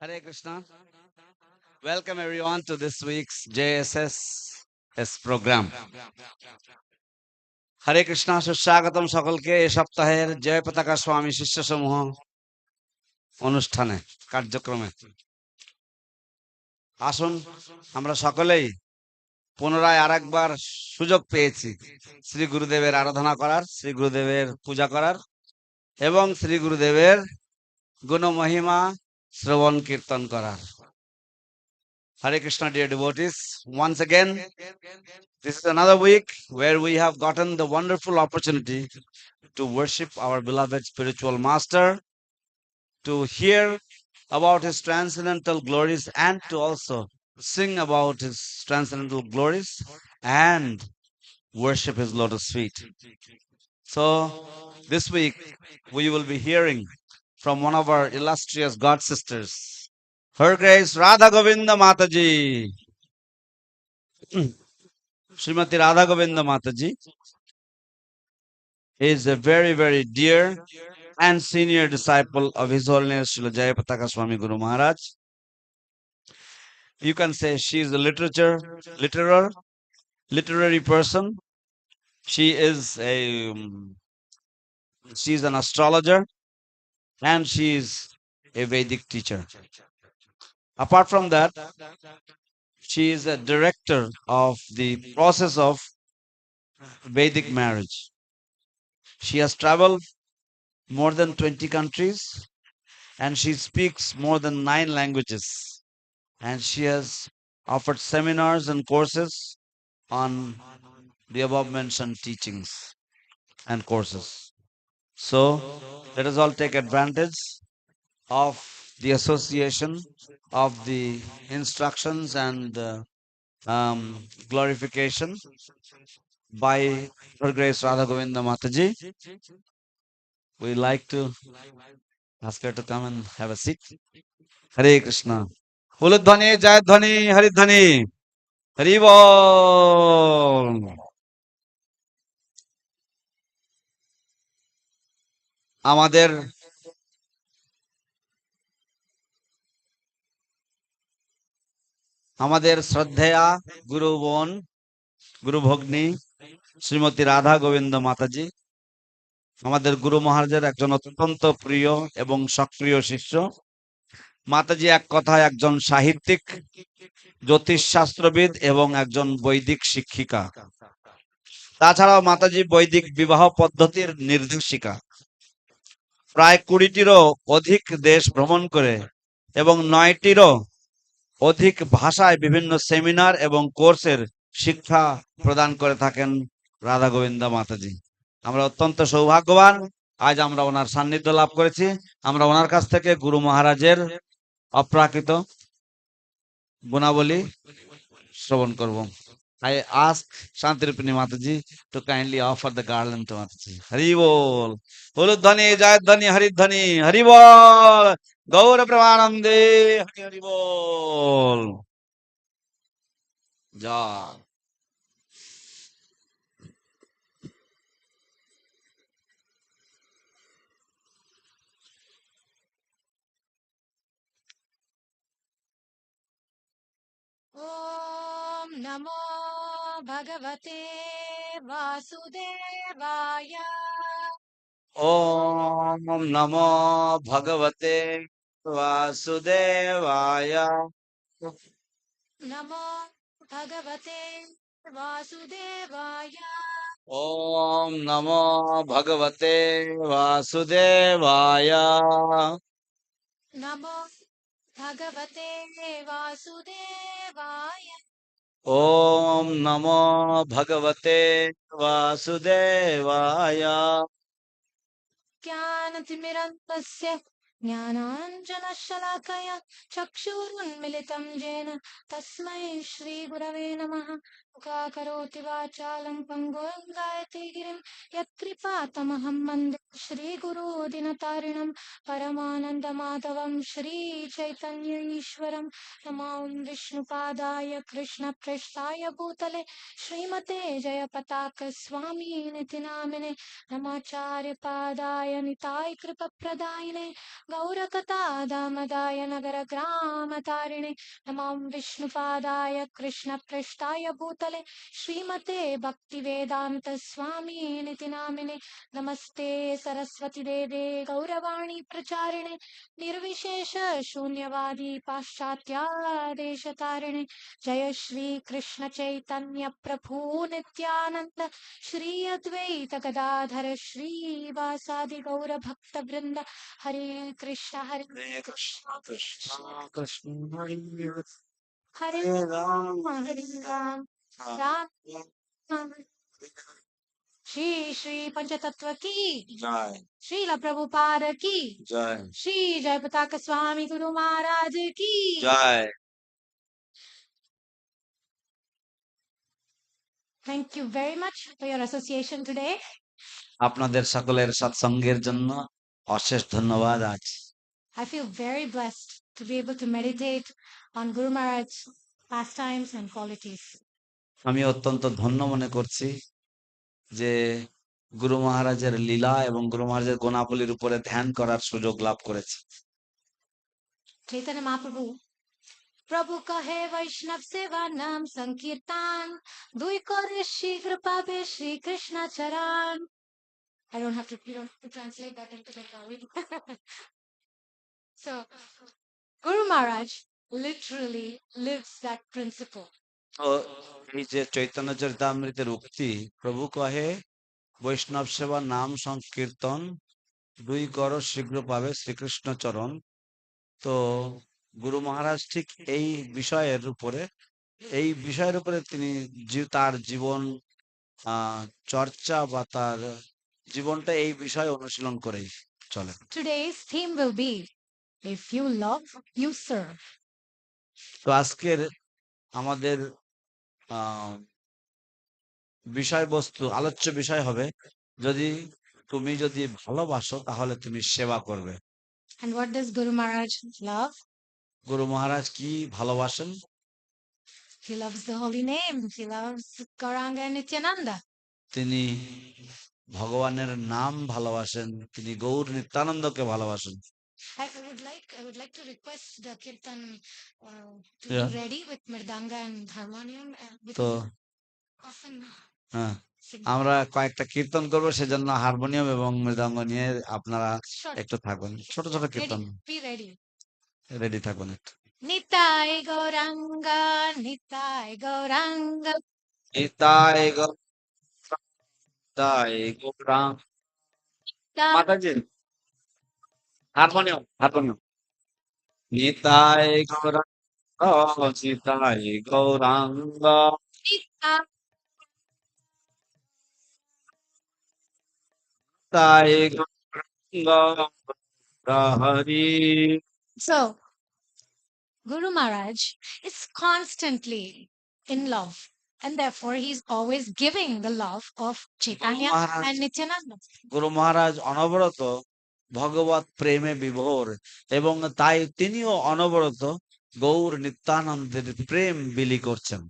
Hare Krishna. Welcome everyone to this week's JSS program. হরে কৃষ্ণ সুস্বাগতম সকলকে এই সপ্তাহের জয় পতাকা স্বামী শিষ্য সমূহ অনুষ্ঠানে কার্যক্রমে আসুন আমরা সকলেই পুনরায় আরেকবার সুযোগ পেয়েছি শ্রী গুরুদেবের আরাধনা করার, শ্রী গুরুদেবের পূজা করার এবং শ্রী গুরুদেবের গুণ মহিমা শ্রবণ কীর্তন করার। Hare Krishna, dear devotees. Once again, this is another week where we have gotten the wonderful opportunity to worship our beloved spiritual master, to hear about his transcendental glories, and to also sing about his transcendental glories and worship his lotus feet. So, this week we will be hearing from one of our illustrious god sisters, Her Grace Radha Govinda Mataji. Srimati Radha Govinda Mataji is a very, very dear and senior disciple of His Holiness Srila Jayapataka Swami Guru Maharaj. You can say she is a literary person. She is she's an astrologer, and she is a Vedic teacher. Apart from that, she is a director of the process of Vedic marriage. She has traveled more than 20 countries, and she speaks more than 9 languages, and she has offered seminars and courses on the above mentioned teachings and courses. So let us all take advantage of the association of the instructions and glorification by Her Grace Radha Govinda Mataji. We like to ask her to come and have a seat. Hare Krishna. Huludhani, Jayadhani, Haridhani. Hari Bol. আমাদের আমাদের শ্রদ্ধেয়া গুরু বোন, গুরু ভগ্নী শ্রীমতী রাধা গোবিন্দ মাতাজি আমাদের গুরু মহারাজের একজন অত্যন্ত প্রিয় এবং সক্রিয় শিষ্য। মাতাজি এক কথায় একজন সাহিত্যিক, জ্যোতিষশাস্ত্রবিদ এবং একজন বৈদিক শিক্ষিকা। তাছাড়াও মাতাজি বৈদিক বিবাহ পদ্ধতির নির্দেশিকা। প্রায় 20টিরও অধিক দেশ ভ্রমণ করে এবং 9টিরও অধিক ভাষায় বিভিন্ন সেমিনার এবং কোর্সের শিক্ষা প্রদান করে থাকেন রাধা গোবিন্দা মাতাজি। আমরা অত্যন্ত সৌভাগ্যবান, আজ আমরা ওনার সান্নিধ্য লাভ করেছি। আমরা ওনার কাছ থেকে গুরু মহারাজের অপ্রাকৃত গুণাবলী শ্রবণ করব। I ask Shantirupini Mataji to kindly offer the garland to Mataji. Hari Bol. Uludhani, Jayadhani, Haridhani, Hari Bol. Gaura Pramanande, Hari Hari Bol. Ja. ॐ नमो भगवते वासुदेवाय Om Namo Bhagavate Vasudevaya. नमो भगवते वासुदेवाय Om Namo Bhagavate Vasudevaya. नमो भगवते वासुदेवाय Om Namo Bhagavate Vasudevaya. ज्ञानतिमिरन्तस्य ज्ञानाञ्जनशलाकया चक्षुरुन्मिलितं येन तस्मै श्रीगुरवे नमः मुखाकरोति वाचालं पङ्गुं गायति गिरिं यत्कृपातमहं वन्दे श्रीगुरुदिनतारिणं परमानन्दमाधवं श्रीचैतन्य ईश्वरं नमो विष्णुपादाय कृष्णप्रेष्ठाय भूतले श्रीमते जयपताक स्वामी नामिने नमाचार्य पादाय निताय कृपप्रदायिने गौरकथा दामदाय नगर ग्राम तारिणे नमां विष्णुपादाय कृष्णप्रेष्ठाय भूतले श्रीमते भक्तिवेदान्त स्वामी नामिने नमस्ते सरस्वती देवे गौरवाणी प्रचारिणे निर्विशेष शून्यवादी पाश्चात्यादेशतारिणे जय श्री कृष्ण चैतन्य प्रभु नित्यानंद श्री अद्वैत गदाधर श्रीवासादि गौर भक्त वृंद हरे कृष्ण Krishna Krishna Hare हरे Hare राम Ram. राम राम श्री श्री पंचतत्व की Jai. श्रील प्रभुपाद की Jai. श्री जयपताक स्वामी गुरु महाराज की Jai. Thank you very much for your association today. আপনাদের সকলের সৎসঙ্গের জন্য অশেষ ধন্যবাদ আজ I feel very blessed to be able to meditate on Guru Maharaj's pastimes and qualities. আমি অত্যন্ত ধন্য মনে করছি যে গুরু মহারাজের লীলা এবং গুরু মহারাজের গুণাবলীর উপরে ধ্যান করার সুযোগ লাভ করেছি Chaitanya Mahaprabhu, Prabhu kahe Vaishnav seva naam sankirtan, dui kore shigr pabe Shri Krishna charan. I don't have to, you don't have to translate that into Bengali. So, Guru Maharaj literally lives that principle. তো এই যে চৈতন্য চরিতামৃতের উক্তি প্রভু কহে বৈষ্ণব সেবা নাম সংকীর্তন দুই কর শীঘ্র পাবে শ্রীকৃষ্ণ চরণ তো গুরু মহারাজ ঠিক এই বিষয়ের উপরে তিনি তার জীবন চর্চা বা তার জীবনটা এই বিষয়ে অনুশীলন করেই চলে Today's theme will be, if you love, you serve. তো আজকের আমাদের আহ বিষয়বস্তু আলোচ্য বিষয় হবে তুমি যদি ভালোবাসো তাহলে তুমি সেবা করবে And what does Guru Maharaj love? গুরু মহারাজ কি ভালোবাসেন He loves the holy name. He loves Gauranga and Nityananda. তিনি ভগবানের নাম ভালোবাসেন তিনি গৌর নিত্যানন্দকে ভালোবাসেন I would like to request the kirtan to Yeah. be ready with mridanga and harmonium. তো Often হ্যাঁ আমরা কয়েকটা কীর্তন করব সেজন্য হারমোনিয়াম এবং মৃদঙ্গ নিয়ে আপনারা একটু থাকবেন ছোট ছোট কীর্তন be ready. রেডি থাকবেন একটু Nitai Gauranga, Nitai Gauranga. Nitai গৌরাঙ্গাই গৌরাঙ্গ মাতাজি harmonium Nitai Gauranga Nitai Gauranga Nitai Gauranga Hari So, Guru Maharaj is constantly in love And therefore, he's always giving the love of Chaitanya Maharaj and Nityananda. গুরু মহারাজ অনবরত ভগবত প্রেমে বিভোর এবং তাই তিনিও অনবরত গৌর নিত্যানন্দের প্রেম বিলি করছেন।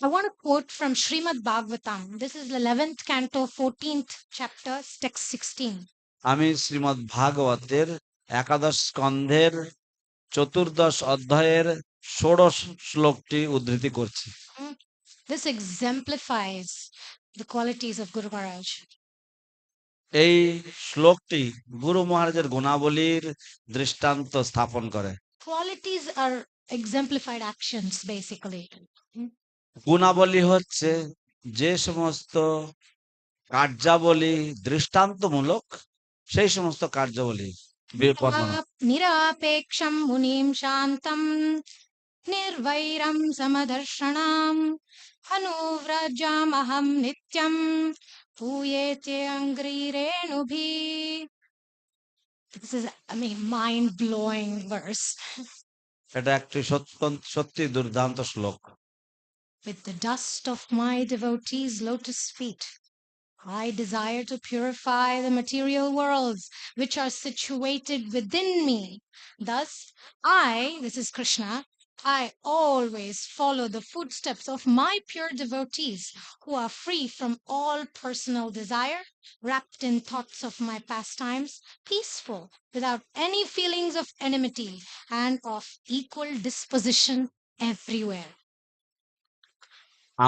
I want to quote from Srimad Bhagavatam. This is the 11th canto, 14th chapter, text 16. আমি শ্রীমদ্ ভাগবতের একাদশ স্কন্ধের চতুর্দশ অধ্যায়ের ষোড়শ শ্লোকটি উদ্ধৃতি করছি। This exemplifies the qualities of Guru Maharaj. এই শ্লোকটি গুরু মহারাজের গুণাবলীর দৃষ্টান্ত স্থাপন করে। Qualities are exemplified actions, basically. গুণাবলী হচ্ছে যে সমস্ত কার্যাবলী দৃষ্টান্তমূলক সেই সমস্ত কার্যাবলী বর্ণনা। Nirapeksham munim shantam nirvairam samadarshanaam anuvrajamaham nityam puyete angrirenubhi. This is, mind-blowing verse. এটা একটি সত্যি দুর্দান্ত শ্লোক। With the dust of my devotees' lotus feet, I desire to purify the material worlds which are situated within me. Thus, this is Krishna, I always follow the footsteps of my pure devotees who are free from all personal desire, wrapped in thoughts of my pastimes, peaceful, without any feelings of enmity, and of equal disposition everywhere.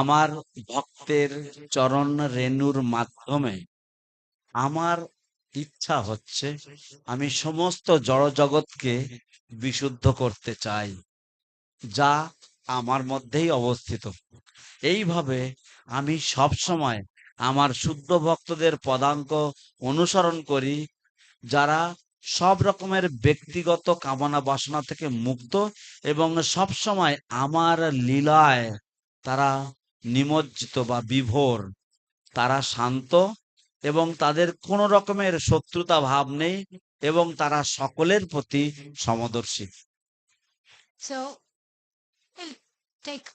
আমার ভক্তের চরণ রেণুর মাধ্যমে আমার ইচ্ছা হচ্ছে আমি সমস্ত জড় জগৎকে বিশুদ্ধ করতে চাই, যা আমার মধ্যেই অবস্থিত। এইভাবে আমি সব সময় আমার শুদ্ধ ভক্তদের পদাঙ্ক অনুসরণ করি, যারা সব রকমের ব্যক্তিগত কামনা বাসনা থেকে মুক্ত এবং সব সময় আমার লীলায় তারা নিমজ্জিত বা বিভোর। তারা শান্ত এবং তাদের কোনো রকমের শত্রুতা ভাব নেই এবং তারা সকলের প্রতি সমদর্শী। So, we'll take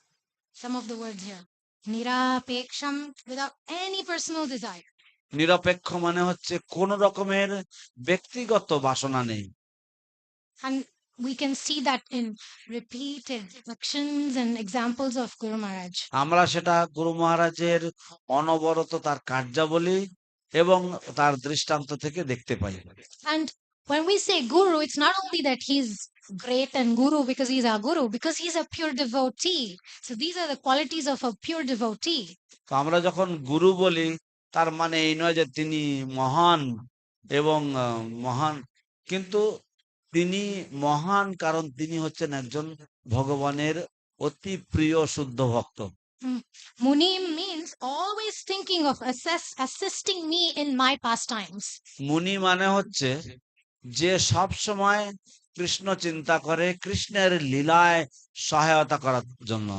some of the words here. Nirapeksham, without any personal desire. নিরপেক্ষ মানে হচ্ছে কোন রকমের ব্যক্তিগত বাসনা নেই। And we can see that in repeated actions and examples of Guru Maharaj. আমরা সেটা গুরু মহারাজের অনবরত তার কার্যাবলী এবং তার দৃষ্টান্ত থেকে দেখতে পাই। And when we say Guru, it's not only that he's great and Guru because he's our Guru, because he's a pure devotee. So these are the qualities of a pure devotee. তো আমরা যখন গুরু বলি তার মানে এই নয় যে তিনি মহান এবং মহান, কিন্তু তিনি মহান কারণ তিনি হচ্ছেন একজন ভগবানের অতি প্রিয় শুদ্ধ ভক্ত। Munim means always thinking of assisting me in my pastimes. মুনি মানে হচ্ছে যে সব সময় কৃষ্ণ চিন্তা করে, কৃষ্ণের লীলায় সহায়তা করার জন্য।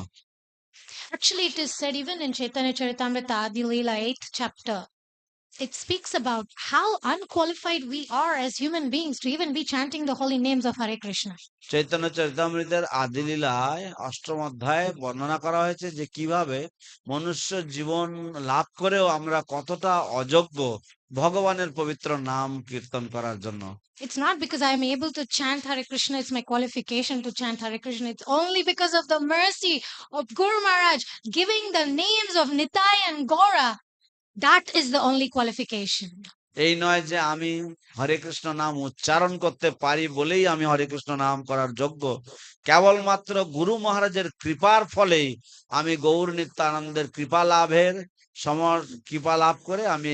Actually, it is said even in Chaitanya Charitamrita Adi Leela 8th chapter. It speaks about how unqualified we are as human beings to even be chanting the holy names of Hare Krishna. Chaitanya চরিতামৃতের আদিলীলায় অষ্টম অধ্যায়ে বর্ণনা করা হয়েছে যে কিভাবে মনুষ্য জীবন লাভ করেও আমরা কতটা অযোগ্য ভগবানের পবিত্র নাম কীর্তন করার জন্য। It's not because I am able to chant Hare Krishna, it's my qualification to chant Hare Krishna. It's only because of the mercy of Guru Maharaj giving the names of Nitai and Gaura. That is the only qualification. এই নয় যে আমি হরে কৃষ্ণ নাম উচ্চারণ করতে পারি বলেই আমি হরে কৃষ্ণ নাম করার যোগ্য। কেবলমাত্র গুরু মহারাজের কৃপার ফলেই আমি গৌর নিত্যানন্দের কৃপা লাভ করে আমি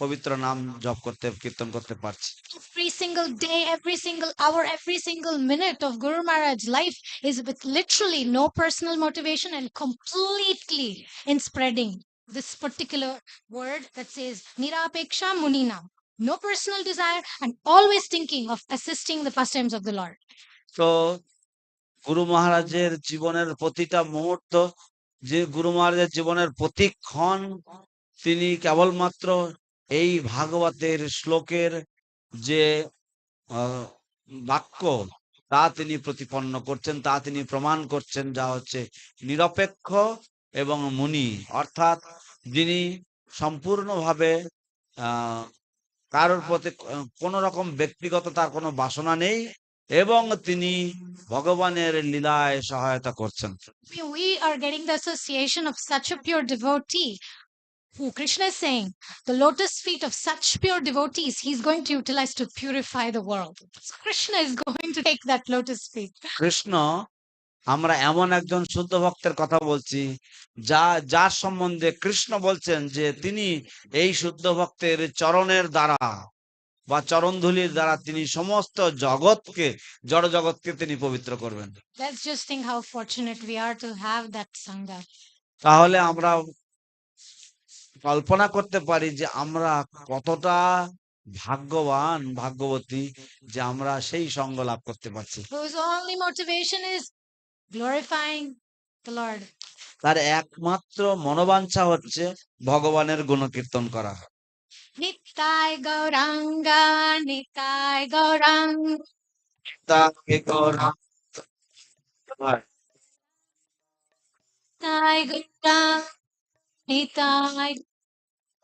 পবিত্র নাম জপ করতে কীর্তন করতে পারছি। Every single day, every single hour, every single minute of Guru Maharaj's life is with literally no personal motivation and completely in spreading this particular word that says Nirapeksha Muninam. No personal desire and always thinking of assisting the pastimes of the Lord. তো গুরু মহারাজের জীবনের প্রতিটা মুহূর্ত, যে গুরু মহারাজের জীবনের প্রতিক্ষণ তিনি কেবলমাত্র এই ভাগবতের শ্লোকের যে বাক্য তা তিনি প্রতিপন্ন করছেন, তা তিনি প্রমাণ করছেন, যা হচ্ছে নিরপেক্ষ এবং মুনি, অর্থাৎ যিনি সম্পূর্ণভাবে আহ কারোর প্রতি কোন রকম ব্যক্তিগত তার কোনো বাসনা নেই এবং তিনি ভগবানের লীলায় সহায়তা করছেন। We are getting the association of such a pure devotee who Krishna is saying the lotus feet of such pure devotees he's going to utilize to purify the world. So Krishna is going to take that lotus feet. Krishna, আমরা এমন একজন শুদ্ধ ভক্তের কথা বলছি যার সম্বন্ধে কৃষ্ণ বলছেন যে তিনি এই শুদ্ধ ভক্তের চরণের দ্বারা বা চরণধুলির দ্বারা তিনি সমস্ত জগৎকে, জড় জগৎকে তিনি পবিত্র করবেন। Let's just think how fortunate we are to have that sangha. তাহলে আমরা কল্পনা করতে পারি যে আমরা কতটা ভাগ্যবান, ভাগ্যবতী যে আমরা সেই সঙ্গ লাভ করতে পারছি। Whose only motivation is glorifying the Lord. তার একমাত্র মনোবাঞ্ছা হচ্ছে ভগবানের গুণকীর্তন করা। Nitai Gauranga, Nitai Gauranga, তাকে করা হয়। Nitai Gauranga, Nitai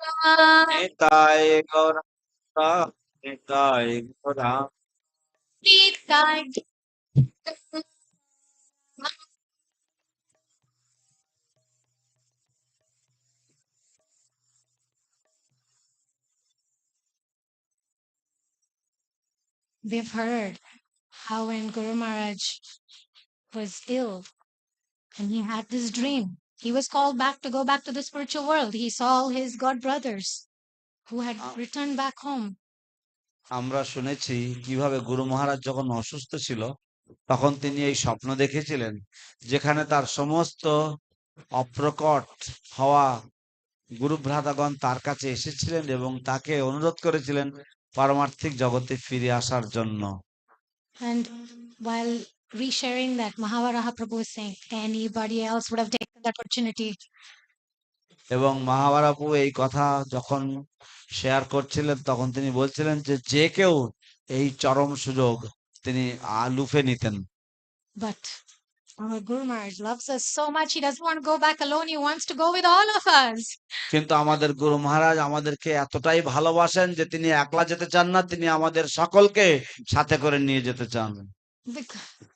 Gauranga, Nitai Gauranga, Nitai Gauranga. Nitai Gauranga. We've heard how when Guru Maharaj was ill and he had this dream, he was called back to go back to the spiritual world. He saw all his god brothers who had returned back home. আমরা শুনেছি কিভাবে গুরু মহারাজ যখন অসুস্থ ছিল তখন তিনি এই স্বপ্ন দেখেছিলেন যেখানে তার সমস্ত অপ্রকট হওয়া গুরু ভ্রাতাগণ তার কাছে এসেছিলেন এবং তাকে অনুরোধ করেছিলেন পারমার্থিক জগতে ফিরে আসার জন্য। And while resharing that, Mahavaraha Prabhu was saying, anybody else would have taken that opportunity. এবং মহাভারাপু এই কথা যখন শেয়ার করছিলেন তখন তিনি বলছিলেন যে যে কেউ এই চরম সুযোগ তিনি লুফে নিতেন। But our Guru Maharaj loves us so much, he doesn't want to go back alone, he wants to go with all of us. কিন্তু আমাদের গুরু মহারাজ আমাদেরকে এতটাই ভালোবাসেন যে তিনি একলা যেতে চান না, তিনি আমাদের সকলকে সাথে করে নিয়ে যেতে চান।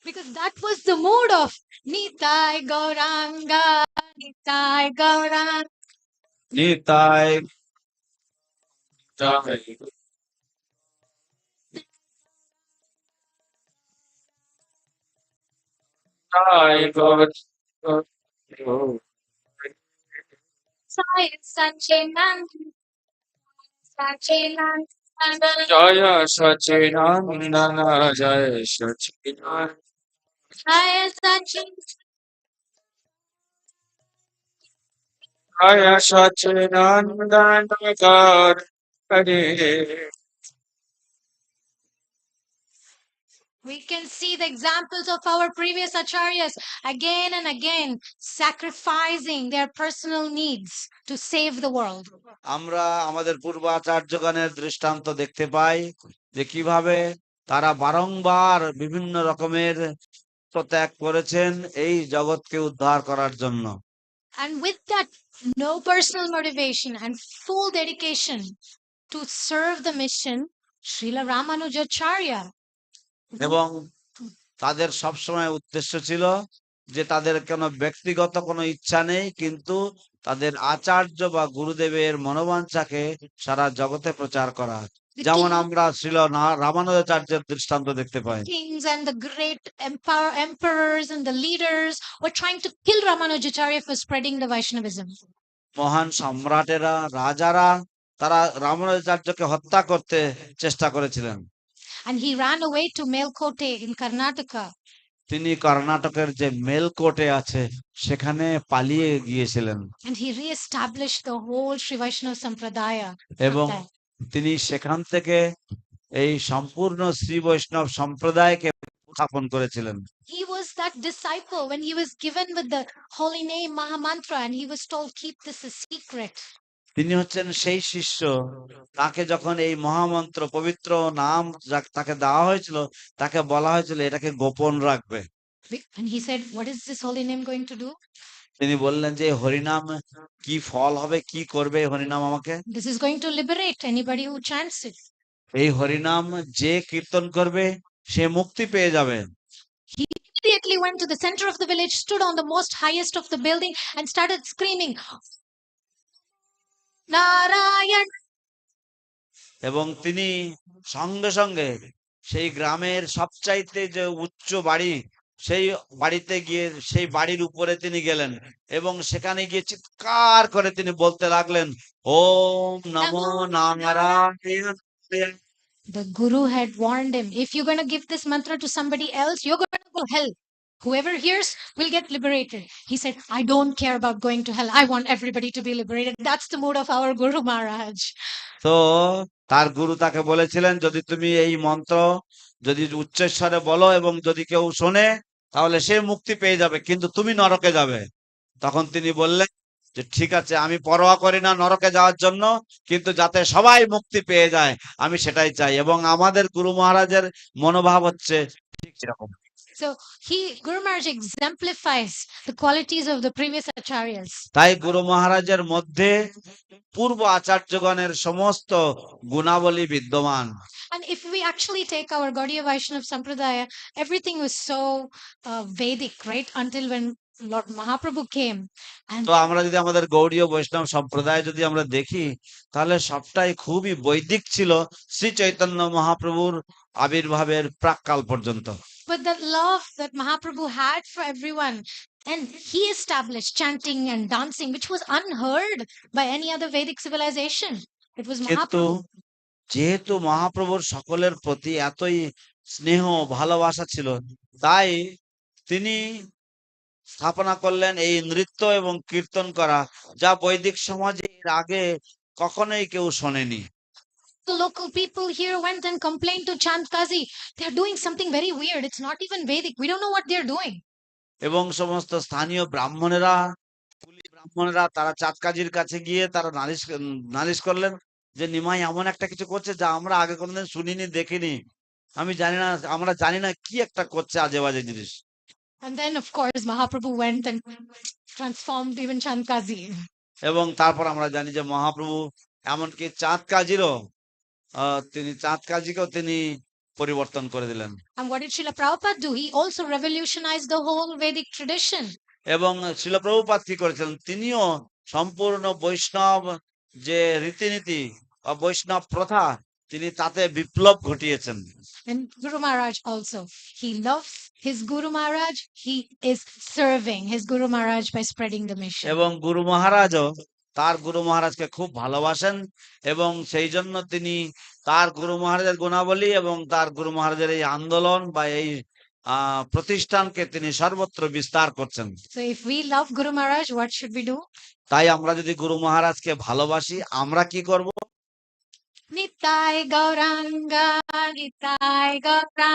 Because that was the mood of Nitai Gauranga, Nitai Gauranga. Nitai Sai Sachidanand, Sachidanand, Joy Satchidanandan, Joy Sachidananda, Sai Sachidanand. জয় সচিদানন্দন কর হরে। We can see the examples of our previous acharyas again and again sacrificing their personal needs to save the world. আমরা আমাদের পূর্ব আচার্যগণের দৃষ্টান্ত দেখতে পাই যে কিভাবে তারা বারংবার বিভিন্ন রকমের ত্যাগ করেছেন এই জগৎকে উদ্ধার করার জন্য। And with that no personal motivation and full dedication to serve the mission, Srila Ramanujacharya. এবং তাদের সবসময় উদ্দেশ্য ছিল যে তাদের কোনো ব্যক্তিগত কোনো ইচ্ছা নেই, কিন্তু তাদের আচার্য বা গুরুদেবের মনোবাঞ্ছাকে সারা জগতে প্রচার করা। যেমন আমরা শ্রীল রামানুজাচার্যের দৃষ্টান্ত দেখতে পাই। Kings and the great emperors and the leaders were trying to kill Ramanujacharya for spreading the Vaishnavism. মহান সম্রাটেরা, রাজারা তারা রামানুজাচার্যকে হত্যা করতে চেষ্টা করেছিলেন। And he ran away to Melkote in Karnataka. তিনি কর্ণাটকের যে মেলকোটে আছে সেখানে পালিয়ে গিয়েছিলেন। And he re-established the whole Sri Vaishnava Sampradaya. এবং তিনি সেখান থেকে এই সম্পূর্ণ শ্রী বৈষ্ণব সম্প্রদায়কে স্থাপন করেছিলেন। He was that disciple when he was given with the holy name Mahamantra and he was told keep this a secret. তিনি হচ্ছেন সেই শিষ্য, তাকে যখন এই মহামন্ত্র পবিত্র নাম তাকে দেওয়া হয়েছিল তাকে বলা হয়েছিল এটাকে গোপন রাখবে। And he said, what is this holy name going to do? তিনি বললেন যে হরিনাম কি ফল হবে, কি করবে এই হরিনাম আমাকে? This is going to liberate anybody who chants it. এই হরিনাম যে কীর্তন করবে সে মুক্তি পেয়ে যাবে। He immediately went to the center of the village, stood on the most highest of the building, and started screaming, Narayan. এবং তিনি সঙ্গে সঙ্গে সেই গ্রামের সবচাইতে যে উচ্চ বাড়ি, সেই বাড়িতে গিয়ে সেই বাড়ির উপরে তিনি গেলেন এবং সেখানে গিয়ে চিৎকার করে তিনি বলতে লাগলেন, ওম নমো Narayan. The Guru had warned him, if you're going to give this mantra to somebody else, you're going to go hell. Whoever hears will get liberated. He said, I don't care about going to hell. I want everybody to be liberated. That's the mood of our Guru Maharaj. তো তার গুরু তাকে বলেছিলেন, যদি তুমি এই মন্ত্র যদি উচ্চস্বরে বলো এবং যদি কেউ শোনে তাহলে সে মুক্তি পেয়ে যাবে, কিন্তু তুমি নরকে যাবে। তখন তিনি বললেন যে ঠিক আছে, আমি পরোয়া করি না নরকে যাওয়ার জন্য, কিন্তু যাতে সবাই মুক্তি পেয়ে যায় আমি সেটাই চাই। এবং আমাদের গুরু মহারাজের মনোভাব হচ্ছে ঠিক এরকম। So Guru Maharaj exemplifies the qualities of the previous acharyas. তাই গুরু মহারাজের মধ্যে পূর্ব আচার্যগণের সমস্ত গুণাবলী বিদ্যমান। And if we actually take our Gaudiya Vaishnava Sampradaya, everything was so Vedic, right? Until when Lord Mahaprabhu came. And তো আমরা যদি আমাদের গৌড়ীয় বৈষ্ণব সম্প্রদায় যদি আমরা দেখি তাহলে সবটাই খুবই বৈদিক ছিল শ্রী চৈতন্য মহাপ্রভুর আবির্ভাবের প্রাক্কাল পর্যন্ত। but the love that Mahaprabhu had for everyone, and he established chanting and dancing, which was unheard by any other Vedic civilization. It was কিন্তু Mahaprabhu. যেহেতু মহাপ্রভুর সকলের প্রতি এতই স্নেহ ভালোবাসা ছিল, তাই তিনি স্থাপনা করলেন এই নৃত্য এবং কীর্তন করা, যা বৈদিক সমাজে এর আগে কখনোই কেউ শোনেনি। The local people here went and complained to Chand Kazi. They're doing something very weird. It's not even Vedic. We don't know what they're doing. এবং সমস্ত স্থানীয় ব্রাহ্মণেরা, কুলি ব্রাহ্মণেরা তারা চাঁদ কাজীর কাছে গিয়ে তারা নালিশ করলেন যে নিমাই এমন একটা কিছু করছে যা আমরা আগে কোনোদিন শুনিনি, দেখিনি। আমি জানি না, আমরা জানি না কি একটা করছে আজে বাজে জিনিস। And then, of course, Mahaprabhu went and transformed even Chand Kazi. এবং তারপর আমরা জানি যে মহাপ্রভু এমনকি চাঁদ কাজীরও তিনি চাঁদ কাজীকেও তিনি পরিবর্তন করে দিলেন। And what did Srila Prabhupada do? He also revolutionized the whole Vedic tradition. এবং শিল প্রভুপাদ কি করেছিলেন, তিনিও সম্পূর্ণ বৈষ্ণব যে রীতিনীতি বা বৈষ্ণব প্রথা তিনি তাতে বিপ্লব ঘটিয়েছেন। And Guru Maharaj also. He loves his Guru Maharaj. He is serving his Guru Maharaj by spreading the mission. এবং গুরু মহারাজও তার গুরু মহারাজকে খুব ভালোবাসেন এবং সেই জন্য তিনি তার গুরু মহারাজের গুণাবলী এবং তার গুরু মহারাজের এই আন্দোলন বা এই প্রতিষ্ঠানকে তিনি সর্বত্র বিস্তার করছেন। So if we love Guru Maharaj, what should we do? তাই আমরা যদি গুরু মহারাজকে ভালোবাসি আমরা কি করব? Nitai Gauranga, Nitai Gauranga.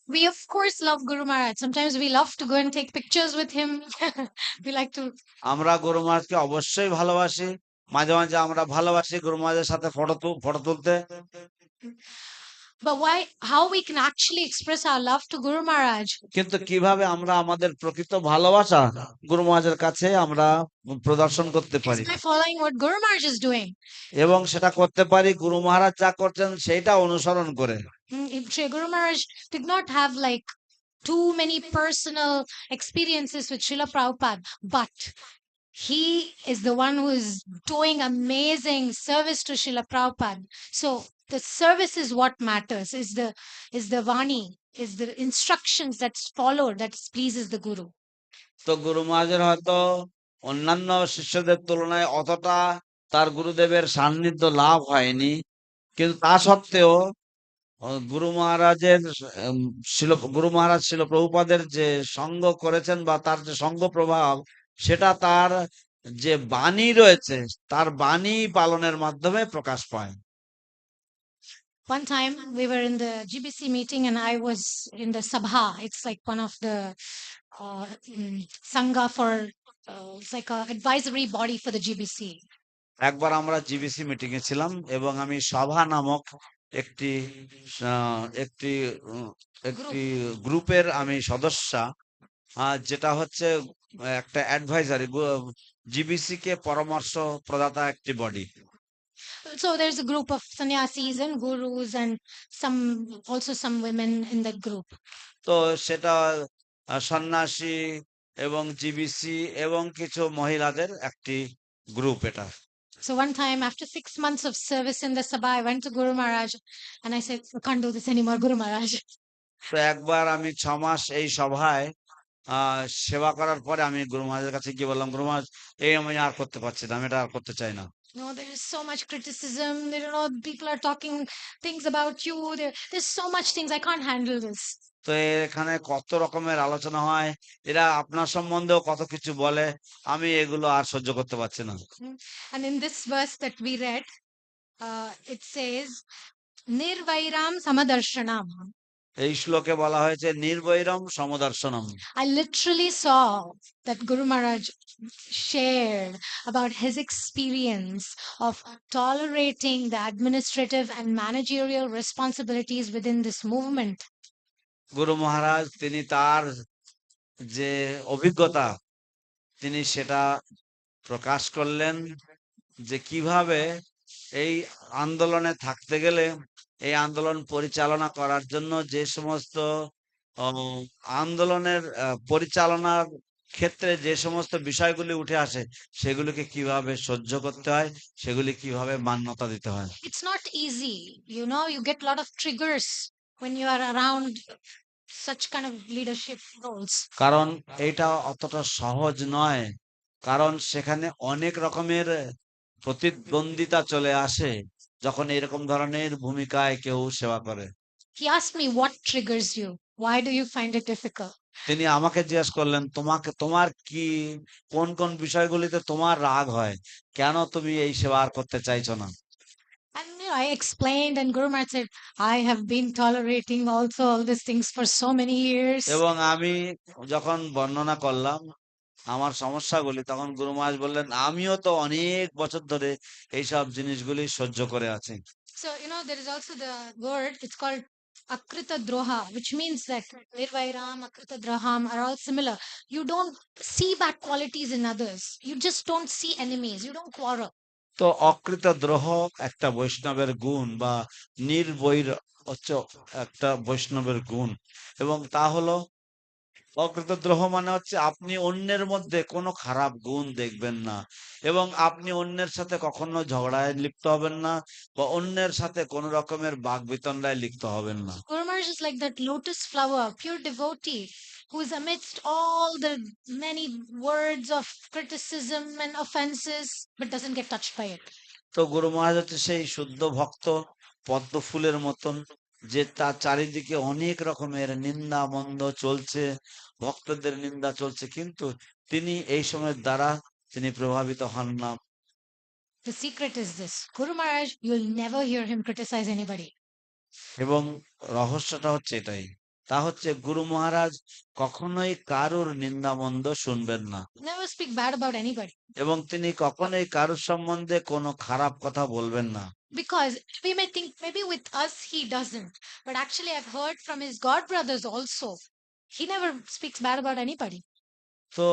We of course love Guru Maharaj. Sometimes we love to go and take pictures with him. We like to. আমরা গুরু মহারাজকে অবশ্যই ভালোবাসি, মাঝে মাঝে আমরা ভালোবাসি গুরু মহারাজের সাথে ফটো তুলতে। But how we can actually express our love to Guru Maharaj? কিন্তু কিভাবে আমরা আমাদের প্রকৃত ভালোবাসা গুরু মহারাজের কাছে আমরা প্রদর্শন করতে পারি? By following what Guru Maharaj is doing. এবং সেটা করতে পারি গুরু মহারাজ যা করছেন সেটা অনুসরণ করে। Guru Maharaj did not have like too many personal experiences with Srila Prabhupada, but he is the one who is doing amazing service to Srila Prabhupada. So the service is what matters, is the Vani, is the instructions that's followed that pleases the Guru. তো গুরু মহারাজের হয়তো অন্যান্য শিষ্যদের তুলনায় অতটা তার গুরুদেবের সান্নিধ্য লাভ হয়নি, কিন্তু তা সত্ত্বেও গুরু মহারাজের গুরু মহারাজ শিল প্রভুপাদের যে সঙ্গ করেছেন বা তার যে সঙ্গ প্রভাব সেটা তার যে বাণী রয়েছে তার বাণী পালনের মাধ্যমে প্রকাশ পায়। One time we were in the GBC meeting and I was in the Sabha. It's like one of the Sangha for, it's like a advisory body for the GBC. একবার আমরা জিবিসি মিটিং এ ছিলাম এবং আমি সভা নামক একটি একটি একটি গ্রুপের আমি সদস্য, যেটা হচ্ছে একটা অ্যাডভাইজারি, জিবিসি কে পরামর্শ প্রদাতা একটি body. So there's a group of sannyasis and gurus and some women in that group. তো সেটা সন্ন্যাসী এবং জিবিসি এবং কিছু মহিলাদের একটি গ্রুপ এটা। So one time, after 6 months of service in the Sabha, I went to Guru Maharaj and I said, I can't do this anymore, Guru Maharaj. তো একবার আমি 6 মাস এই সভায় সেবা করার পরে আমি গুরু মহারাজের কাছে গিয়ে বললাম, গুরু মহারাজ, এই আমি আর করতে পারছি না, আমি এটা আর করতে চাই না। No, there is so much criticism. People are talking things about you. There's so much things. I can't handle this. তো এখানে কত রকমের আলোচনা হয়, এরা আপনার সম্বন্ধেও কত কিছু বলে, আমি এগুলো আর সহ্য করতে পারছি না। And in this verse that we read, it says, Nirvairam Samadarshanam. এই শ্লোকে বলা হয়েছে নির্বৈরম সমদর্শনম। I literally saw that Guru Maharaj shared about his experience of tolerating the administrative and managerial responsibilities within this movement. গুরু মহারাজ তিনি তার যে অভিজ্ঞতা তিনি সেটা প্রকাশ করলেন, যে কিভাবে এই আন্দোলনে থাকতে গেলে, এই আন্দোলন পরিচালনা করার জন্য যে সমস্ত আন্দোলনের পরিচালনার ক্ষেত্রে যে সমস্ত বিষয়গুলি উঠে আসে সেগুলিকে কিভাবে সহ্য করতে হয়, সেগুলি কিভাবে মান্যতা দিতে হয়। It's not easy. You get a lot of triggers when you are around such kind of leadership roles. কারণ এটা অতটা সহজ নয়, কারণ সেখানে অনেক রকমের প্রতিদ্বন্দ্বিতা চলে আসে যখন এরকম ধরনের ভূমিকায় কেউ সেবা করে। He asked me, what triggers you? Why do you find it difficult? তিনি আমাকে জিজ্ঞেস করলেন, তোমার কি কোন কোন বিষয়গুলিতে তোমার রাগ হয়, কেন তুমি এই সেবা আর করতে চাইছো না? And I explained, and Guru Maharaj said, I have been tolerating also all these things for so many years. এবং আমি যখন বর্ণনা করলাম আমার সমস্যাগুলি, তখন গুরু মহারাজ বললেন, আমিও তো অনেক বছর ধরে এইসব জিনিসগুলি সহ্য করে আছি। So, there is also the word, it's called Akrita Droha, which means that Nirvairam, Akrita Droham are all similar. You don't see bad qualities in others. You just don't see enemies. You don't quarrel. তো অকৃত দ্রোহ একটা বৈষ্ণবের গুণ, বা নির্বৈর হচ্ছে একটা বৈষ্ণবের গুণ, এবং তা হলো অকৃতদ্রোহ মানে হচ্ছে আপনি অন্যের মধ্যে কোনো খারাপ গুণ দেখবেন না, এবং আপনি অন্যের সাথে কখনো ঝগড়ায় লিপ্ত হবেন না, বা অন্যের সাথে কোনো রকমের বাকবিতণ্ডায় লিপ্ত হবেন না। Guru Maharaj is like that lotus flower, pure devotee, who is amidst all the many words of criticism and offenses, but doesn't get touched by it. তো গুরু মহারাজ হচ্ছে সেই শুদ্ধ ভক্ত পদ্ম ফুলের মতন, যে তার চারিদিকে অনেক রকমের নিন্দা মন্দ চলছে, ভক্তদের নিন্দা চলছে, কিন্তু তিনি এই সময়ের দ্বারা তিনি প্রভাবিত হন না। The secret is this: Guru Maharaj, you'll never hear him criticize anybody. এবং রহস্যটা হচ্ছে এটাই, তা হচ্ছে গুরু মহারাজ কখনোই কারুর নিন্দা মন্দ শুনবেন না, Never speak bad about anybody. এবং তিনি কখনোই কারুর সম্বন্ধে কোনো খারাপ কথা বলবেন না। Because we may think maybe with us he doesn't, but actually I've heard from his god brothers also, he never speaks bad about anybody. তো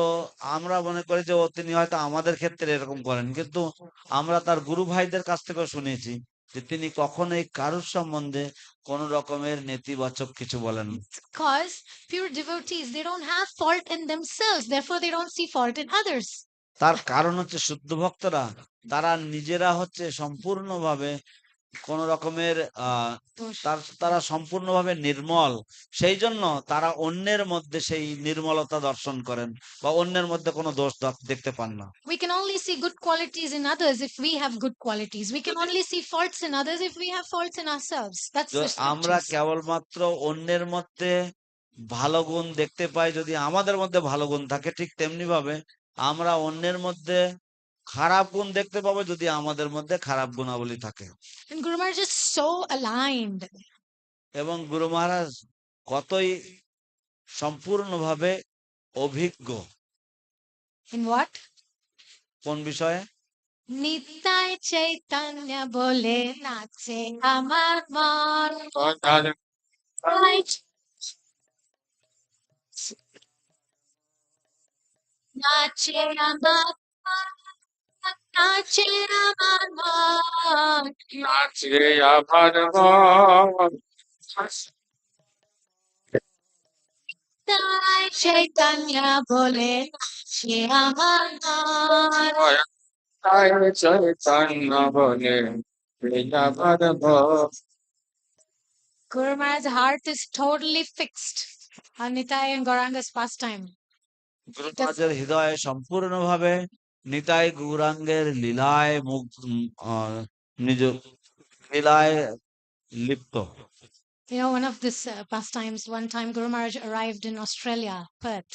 আমরা মনে করি যে তিনি হয়তো আমাদের ক্ষেত্রে এরকম করেন, কিন্তু আমরা তার গুরু ভাইদের কাছ থেকেও শুনেছি যে তিনি কখনোই কারুর সম্বন্ধে কোন রকমের নেতিবাচক কিছু বলেন না। Because pure devotees, they don't have fault in themselves, therefore they don't see fault in others. তার কারণ হচ্ছে শুদ্ধ ভক্তরা তারা নিজেরা হচ্ছে সম্পূর্ণভাবে কোন রকমের তারা সম্পূর্ণভাবে নির্মল, সেই জন্য তারা অন্যের মধ্যে সেই নির্মলতা দর্শন করেন, বা অন্যের মধ্যে কোনো দোষ দেখতে পান না। We can only see good qualities in others if we have good qualities. We can only see faults in others if we have faults in ourselves. That's the আমরা scriptures. কেবলমাত্র অন্যের মধ্যে ভালো গুণ দেখতে পাই যদি আমাদের মধ্যে ভালো গুণ থাকে, ঠিক তেমনি ভাবে আমরা অন্যের মধ্যে খারাপ গুণ দেখতে পাবো যদি আমাদের মধ্যে খারাপ গুণাবলী থাকে। And Guru Maharaj is so aligned. এবং গুরু মহারাজ কতই সম্পূর্ণভাবে অভিজ্ঞ। In what? কোন বিষয়ে? নিতাই চৈতন্য বলে নাচে আমার মন, নাচে আমার মন, নাচে আমার মন, নাচে আমার মন, নিতাই চৈতন্য বলে নাচে আমার মন। তাই চৈতন্য বলে আমার মন। Guru Maharaj's heart is totally fixed on Nitai and Gauranga's pastime. গুরু মহারাজের হৃদয়ে সম্পূর্ণভাবে নিতাই গৌরাঙ্গের লীলায় নিজ লীলায় লিপ্ত। You know, one of these pastimes, one time Guru Maharaj arrived in Australia, Perth.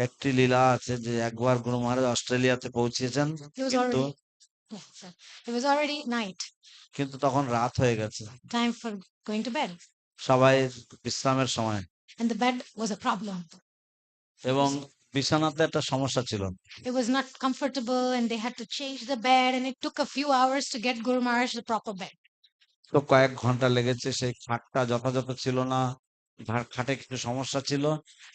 একটি লীলা আছে যে একবার গুরু মহারাজ অস্ট্রেলিয়াতে পৌঁছেছেন, It was কিন্তু already, yeah, sir. It was already night, কিন্তু তখন রাত হয়ে গেছে, time for going to bed. সবাই বিশ্রামের সময়, And the bed was a problem. এবং বিছানাতে একটা সমস্যা ছিল। It was not comfortable and they had to change the bed and it took a few hours to get Guru Maharaj the proper bed. তো কয়েক ঘন্টা লেগেছে, সেই খাটটা যথাযথ ছিল না, খাটে কিছু সমস্যা ছিল,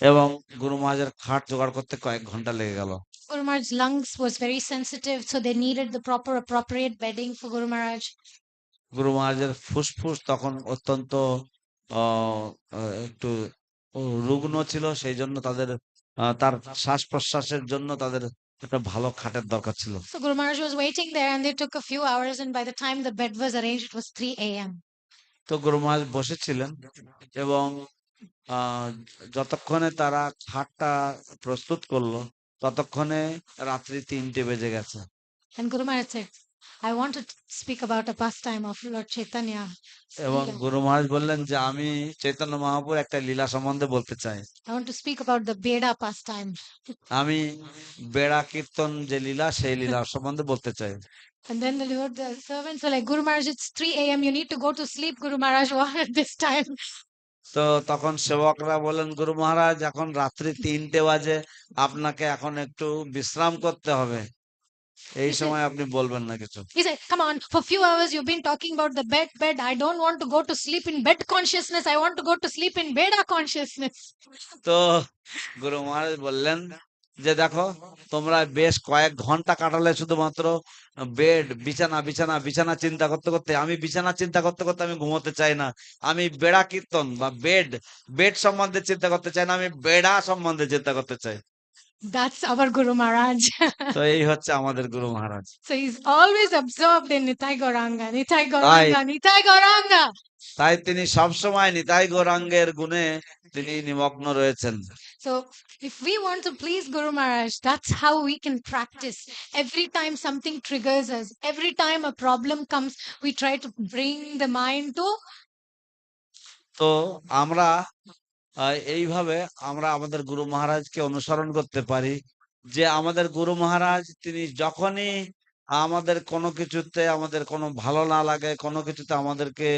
এবং গুরু মহারাজের খাট জোগাড় করতে কয়েক ঘন্টা লেগে গেল। Guru Maharaj's lungs was very sensitive, so they needed the proper appropriate bedding for Guru Maharaj. গুরু মহারাজের ফুসফুস তখন অত্যন্ত একটু রুগ্ন ছিল, সেই জন্য তাদের তার শ্বাস প্রশ্বাসের জন্য তাদের একটা ভালো খাটের দরকার ছিল। So Guru Maharaj was waiting there and they took a few hours and by the time the bed was arranged it was 3 a.m. তো গুরু মহারাজ বসেছিলেন, এবং যতক্ষণে তারা খাটটা প্রস্তুত করলো ততক্ষণে রাত্রি 3টে বেজে গেছে। And Guru Maharaj said, I want to speak about a pastime of Lord Chaitanya. এবং গুরু মহারাজ বললেন যে আমি চৈতন্য মহাপুর একটা লীলা সম্বন্ধে বলতে চাই। I want to speak about the Beda pastime. আমি বেড়া কীর্তন যে লীলা, সেই লীলা সম্বন্ধে বলতে চাই। And then the servants were like, Guru Maharaj, it's 3 a.m. You need to go to sleep, Guru Maharaj, at this time. তো তখন সেবকরা বললেন, গুরু মহারাজ এখন রাত্রি 3টে বাজে, আপনাকে এখন একটু বিশ্রাম করতে হবে, এই সময় আপনি বলবেন না কিছু। He said, come on, for few hours you've been talking about the bed. I don't want to go to sleep in bed consciousness. I want to go to sleep in Beda consciousness. তো গুরু মহারাজ বললেন যে দেখো, তোমরা বেশ কয়েক ঘন্টা কাটালে শুধুমাত্র বেড, বিছানা বিছানা বিছানা চিন্তা করতে করতে। আমি বিছানা চিন্তা করতে করতে আমি ঘুমোতে চাই না, আমি বেড়া কীর্তন বা বেড সম্বন্ধে চিন্তা করতে চাই না, আমি বেড়া সম্বন্ধে চিন্তা করতে চাই। That's our Guru Maharaj. তো এই হচ্ছে আমাদের গুরু মহারাজ। So he's always absorbed in Nitai Gauranga, Nitai Gauranga, Nitai Gauranga. তাই তিনি সবসময় নিতাই গৌরাঙ্গের গুণে তিনি নিমগ্ন রয়েছেন। So if we want to please Guru Maharaj, that's how we can practice. Every time something triggers us, every time a problem comes, we try to bring the mind to. তো আমরা এইভাবে আমরা আমাদের গুরু মহারাজকে অনুসরণ করতে পারি, যে আমাদের গুরু মহারাজ তিনি যখনই আমাদের কোনো কিছুতে আমাদের কোনো ভালো না লাগে, কোনো কিছুতে আমাদেরকে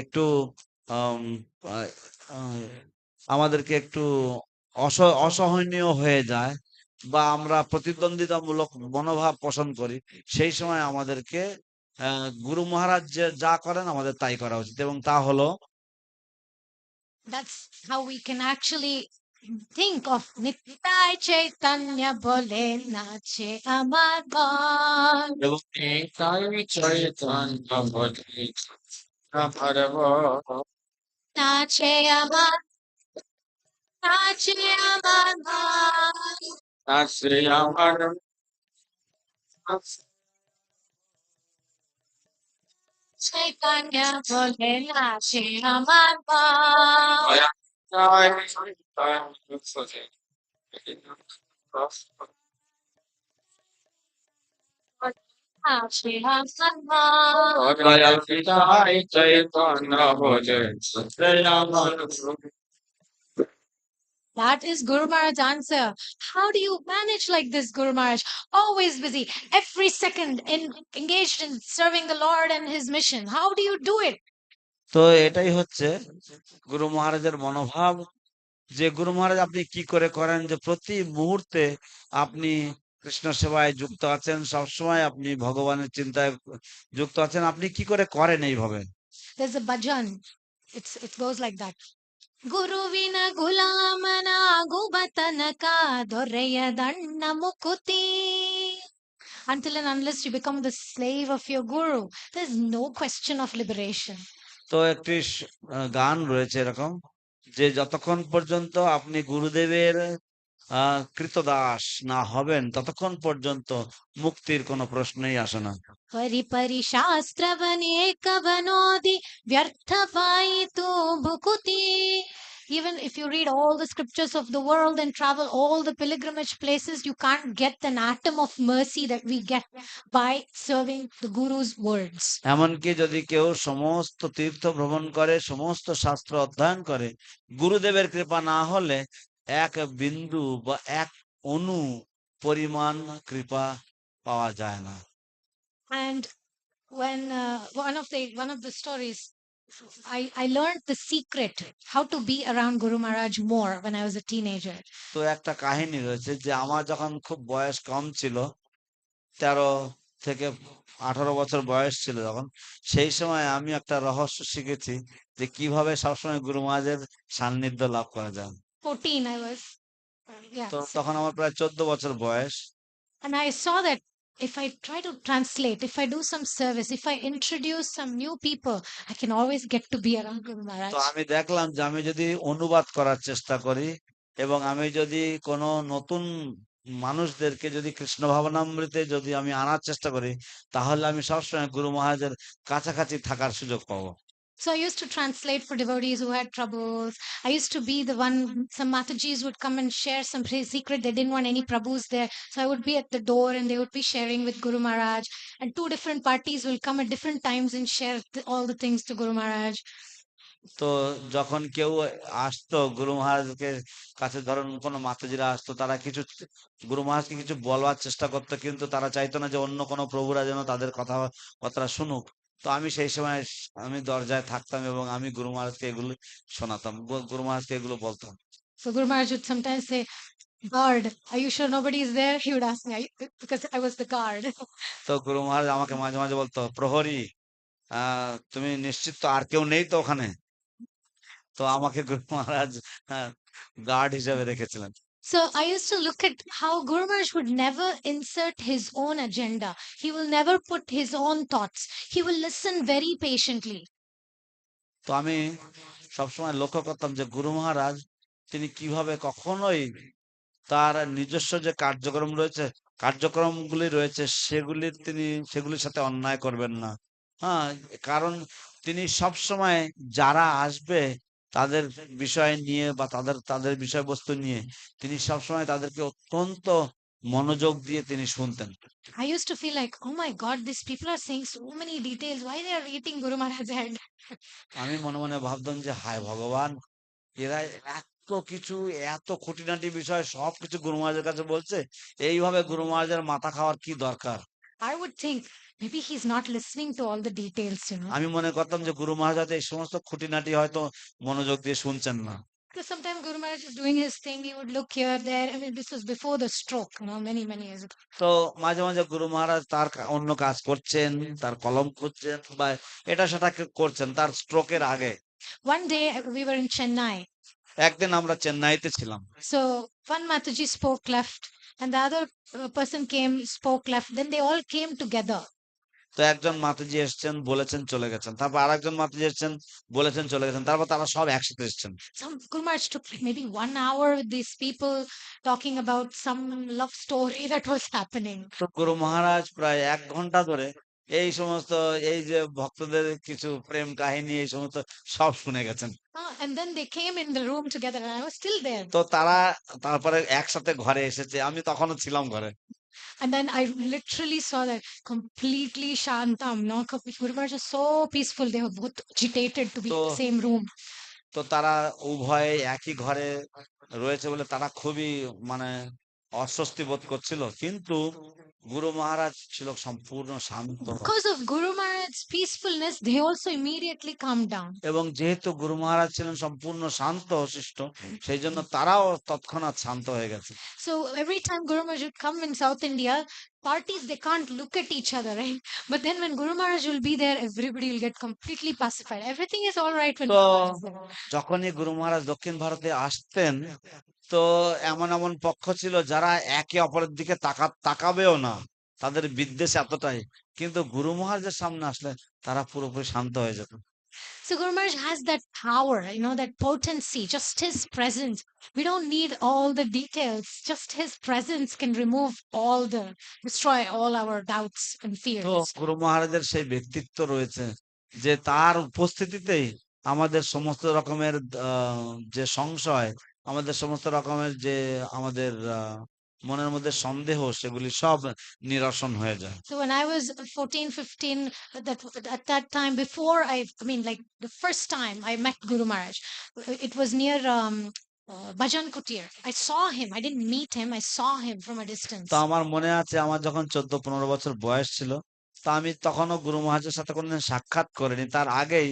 একটু আম, আহ, আহ, আমাদেরকে একটু অসহনীয় হয়ে যায়, বা আমরা প্রতিদ্বন্দ্বিতামূলক মনোভাব পোষণ করি, সেই সময় আমাদেরকে গুরু মহারাজ যা করেন আমাদের তাই করা উচিত, এবং তা হলো That's how we can actually think of Nitai Chaitanya bole nache amar mon. এবং তাই চৈতন্য বলে আমার মন। Nache amar, nache amar mon. নাচে আমার মন, Chaitanya bole nache amar mon. তাই চৈতন্য বলে Nache amar mon. তাই চৈতন্য বলে আমার মন। That is Guru Maharaj's answer. How do you manage like this, Guru Maharaj? Always busy, every second engaged in serving the Lord and his mission. How do you do it? তো এটাই হচ্ছে গুরু মহারাজের মনোভাব, যে গুরু মহারাজ আপনি কি করে করেন, যে প্রতি মুহূর্তে আপনি কৃষ্ণ সেবায় যুক্ত আছেন, সবসময় আপনি ভগবানের চিন্তায় যুক্ত আছেন, আপনি কি করে করেন এইভাবে? There's a bhajan. It goes like that. Guru vina gulamana gubatanaka doraya danna mukuti. Until and unless you become the slave of your guru, there's no question of liberation. তো একটি গান রয়েছে এরকম, যে যতক্ষণ পর্যন্ত আপনি গুরুদেবের কৃতদাস না হবেন ততক্ষণ পর্যন্ত মুক্তির কোনো প্রশ্নই আসে না। Pari pari shastravane kavanodi vyarthapaitu bhukuti. Even if you read all the scriptures of the world and travel all the pilgrimage places, you can't get an atom of mercy that we get by serving the Guru's words. এমনকি যদি কেউ সমস্ত তীর্থ ভ্রমণ করে, সমস্ত শাস্ত্র অধ্যয়ন করে, গুরুদেবের কৃপা না হলে এক বিন্দু বা এক অণু পরিমাণ কৃপা পাওয়া যায় না। And when one of the stories, I learned the secret how to be around Guru Maharaj more when I was a teenager. তো একটা কাহিনী রয়েছে, যে আমার যখন খুব বয়স কম ছিল, 13 থেকে 18 বছর বয়স ছিল যখন, সেই সময় আমি একটা রহস্য শিখেছি, যে কিভাবে সবসময় গুরু মহারাজের সান্নিধ্য লাভ করা যায়। 14 I was. Yeah. তো তখন আমার প্রায় 14 বছর বয়স। And I saw that if I try to translate, if I do some service, if I introduce some new people, I can always get to be around Guru Maharaj. তো আমি দেখলাম যে আমি যদি অনুবাদ করার চেষ্টা করি, এবং আমি যদি কোনো নতুন মানুষদেরকে যদি কৃষ্ণ ভাবনামৃতে যদি আমি আনার চেষ্টা করি, তাহলে আমি সবসময় গুরু মহারাজের কাছাকাছি থাকার সুযোগ পাবো। So I used to translate for devotees who had troubles. I used to be the one, some Matajis would come and share some secret. They didn't want any Prabhus there. So I would be at the door and they would be sharing with Guru Maharaj. And two different parties will come at different times and share all the things to Guru Maharaj. তো যখন কেউ আসতো গুরু মহারাজকে কাছে, ধরুন কোনো মাতাজিরা আসতো, তারা কিছু গুরু মহারাজকে কিছু বলবার চেষ্টা করতো, কিন্তু তারা চাইতো না যে অন্য কোনো প্রভুরা যেন তাদের কথা শুনুক। তো আমি সেই সময় আমি দরজায় থাকতাম এবং আমি গুরু মহারাজকে এগুলো শোনাতাম, গুরু মহারাজকে এগুলো বলতাম। So Guru Maharaj would sometimes say, "Guard, are you sure nobody is there?" He would ask me, because I was the guard. তো গুরু মহারাজ আমাকে মাঝে মাঝে বলতো, প্রহরী, তুমি নিশ্চিত তো আর কেউ নেই তো ওখানে? তো আমাকে গুরু মহারাজ গার্ড হিসেবে রেখেছিলেন। So I used to look at how Guru Maharaj would never insert his own agenda. He will never put his own thoughts. He will listen very patiently. তো আমি সবসময় লক্ষ্য করতাম যে গুরু মহারাজ তিনি কিভাবে কখনোই তার নিজস্ব যে কার্যক্রমগুলি রয়েছে সেগুলির সাথে অন্যায় করবেন না। হ্যাঁ, কারণ তিনি সব সময় যারা আসবে তাদের বিষয় নিয়ে বা তাদের বিষয়বস্তু নিয়ে তিনি সবসময় তাদেরকে অত্যন্ত মনোযোগ দিয়ে তিনি শুনতেন। I used to feel like, oh my God, these people are saying so many details. Why they are eating Guru Maharaj's head? আমি মনে মনে ভাবতাম যে হায় ভগবান, এরা এত কিছু, এত খুঁটিনাটি বিষয় সবকিছু গুরু মহারাজের কাছে বলছে, এইভাবে গুরু মহারাজের মাথা খাওয়ার কি দরকার? I would think maybe he's not listening to all the details, আমি মনে করতাম যে গুরু মহারাজ হয়তো এই সমস্ত খুঁটিনাটি হয়তো মনোযোগ দিয়ে শুনছেন না। Because sometimes Guru Maharaj is doing his thing, he would look here, there. I mean, this was before the stroke, many, many years ago. তো মাঝে মাঝে গুরু মহারাজ তার অন্য কাজ করছেন, তার কলম খুঁজছেন বা এটা সেটা করছেন তার স্ট্রোকের আগে। One day we were in Chennai. একদিন আমরা চেন্নাইতে ছিলাম। So one Mataji spoke left, and the other person came, spoke left. Then they all came together. তো একজন মাতাজি এসেছেন, বলেছেন, চলে গেছেন। তারপর আরেকজন মাতাজি এসেছেন, বলেছেন, চলে গেছেন। তারপর তারা সব একসাথে এসেছেন। Some Guru Maharaj took maybe 1 hour with these people talking about some love story that was happening. তো গুরু মহারাজ প্রায় 1 ঘন্টা ধরে এই সমস্ত, এই যে ভক্তদের কিছু প্রেম কাহিনী, এই সমস্ত সব শুনে গেছেন। And then they came in the room together, and I was still there. তো তারা তারপরে একসাথে ঘরে এসেছে, আমি তখনও ছিলাম ঘরে। And then I literally saw that completely shantam. Guru Maharaj was so peaceful. They were both agitated to be in the তো same room. তো তারা উভয়ে একই ঘরে রয়েছে বলে তারা খুবই মানে অস্বস্তি বোধ করছিল, কিন্তু গুরু মহারাজ ছিল সম্পূর্ণ শান্ত। Because of Guru Maharaj's peacefulness, they also immediately calmed down. এবং যেহেতু গুরু মহারাজ ছিলেন সম্পূর্ণ শান্ত শিষ্ট, সেই জন্য তারাও তৎক্ষণাৎ শান্ত হয়ে গেছে। So every time Guru Maharaj would come in South India, parties they can't look at each other, right? But then when Guru Maharaj will be there, everybody will get completely pacified. Everything is all right when তো Guru Maharaj is there. যখনই গুরু মহারাজ দক্ষিণ ভারতে আসতেন, তো এমন এমন পক্ষ ছিল যারা একে অপরের দিকে তাকাবেও না, তাদের বিদ্বেষ এতটাই, কিন্তু গুরু মহারাজের সামনে আসলে তারা পুরোপুরি শান্ত হয়ে যেত। So Guru Maharaj has that power, that potency, just his presence. We don't need all the details. Just his presence can destroy all our doubts and তো fears. গুরু মহারাজের সেই ব্যক্তিত্ব রয়েছে যে তার উপস্থিতিতেই আমাদের সমস্ত রকমের যে সংশয়, আমাদের সমস্ত রকমের যে আমাদের মনের মধ্যে সন্দেহ, সেগুলি সব নিরসন হয়ে যায়। So when I was 14, 15, at that time, before like the first time I met Guru Maharaj, it was near Bhajan Kutir. I saw him. I didn't meet him. I saw him from a distance. তো আমার মনে আছে, আমার যখন 14-15 বছর বয়স ছিল, তা আমি তখনও গুরু মহারাজের সাথে কোনোদিন সাক্ষাৎ করিনি। তার আগেই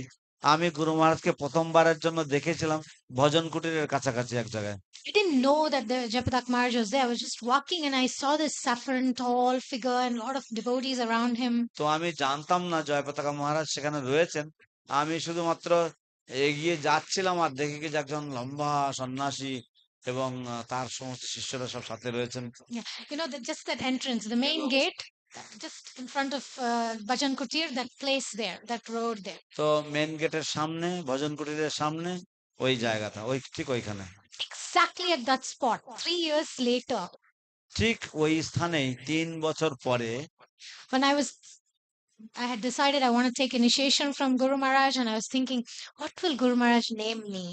আমি গুরু মহারাজকে প্রথমবারের জন্য দেখেছিলাম ভজন কুটিরের কাছাকাছি এক জায়গায়। I didn't know that the Jayapataka Maharaj was there. I was just walking and I saw this saffron tall figure and a lot of devotees around him. তো আমি জানতাম না জয়পতাকা মহারাজ সেখানে রয়েছেন। আমি শুধুমাত্র এগিয়ে যাচ্ছিলাম আর দেখি যে একজন লম্বা সন্ন্যাসী এবং তার সমস্ত শিষ্যরা সব সাথে রয়েছেন। Yeah, just that entrance, the main gate, just in front of Bhajan Kutir, that place there, that road there. তো মেন গেটের সামনে, ভজন কুটিরের সামনে ওই জায়গাটা, ঠিক ওইখানে, Exactly at that spot, 3 years later, ঠিক ওই স্থানেই 3 বছর পরে, when I had decided I want to take initiation from Guru Maharaj, and I was thinking, what will Guru Maharaj name me?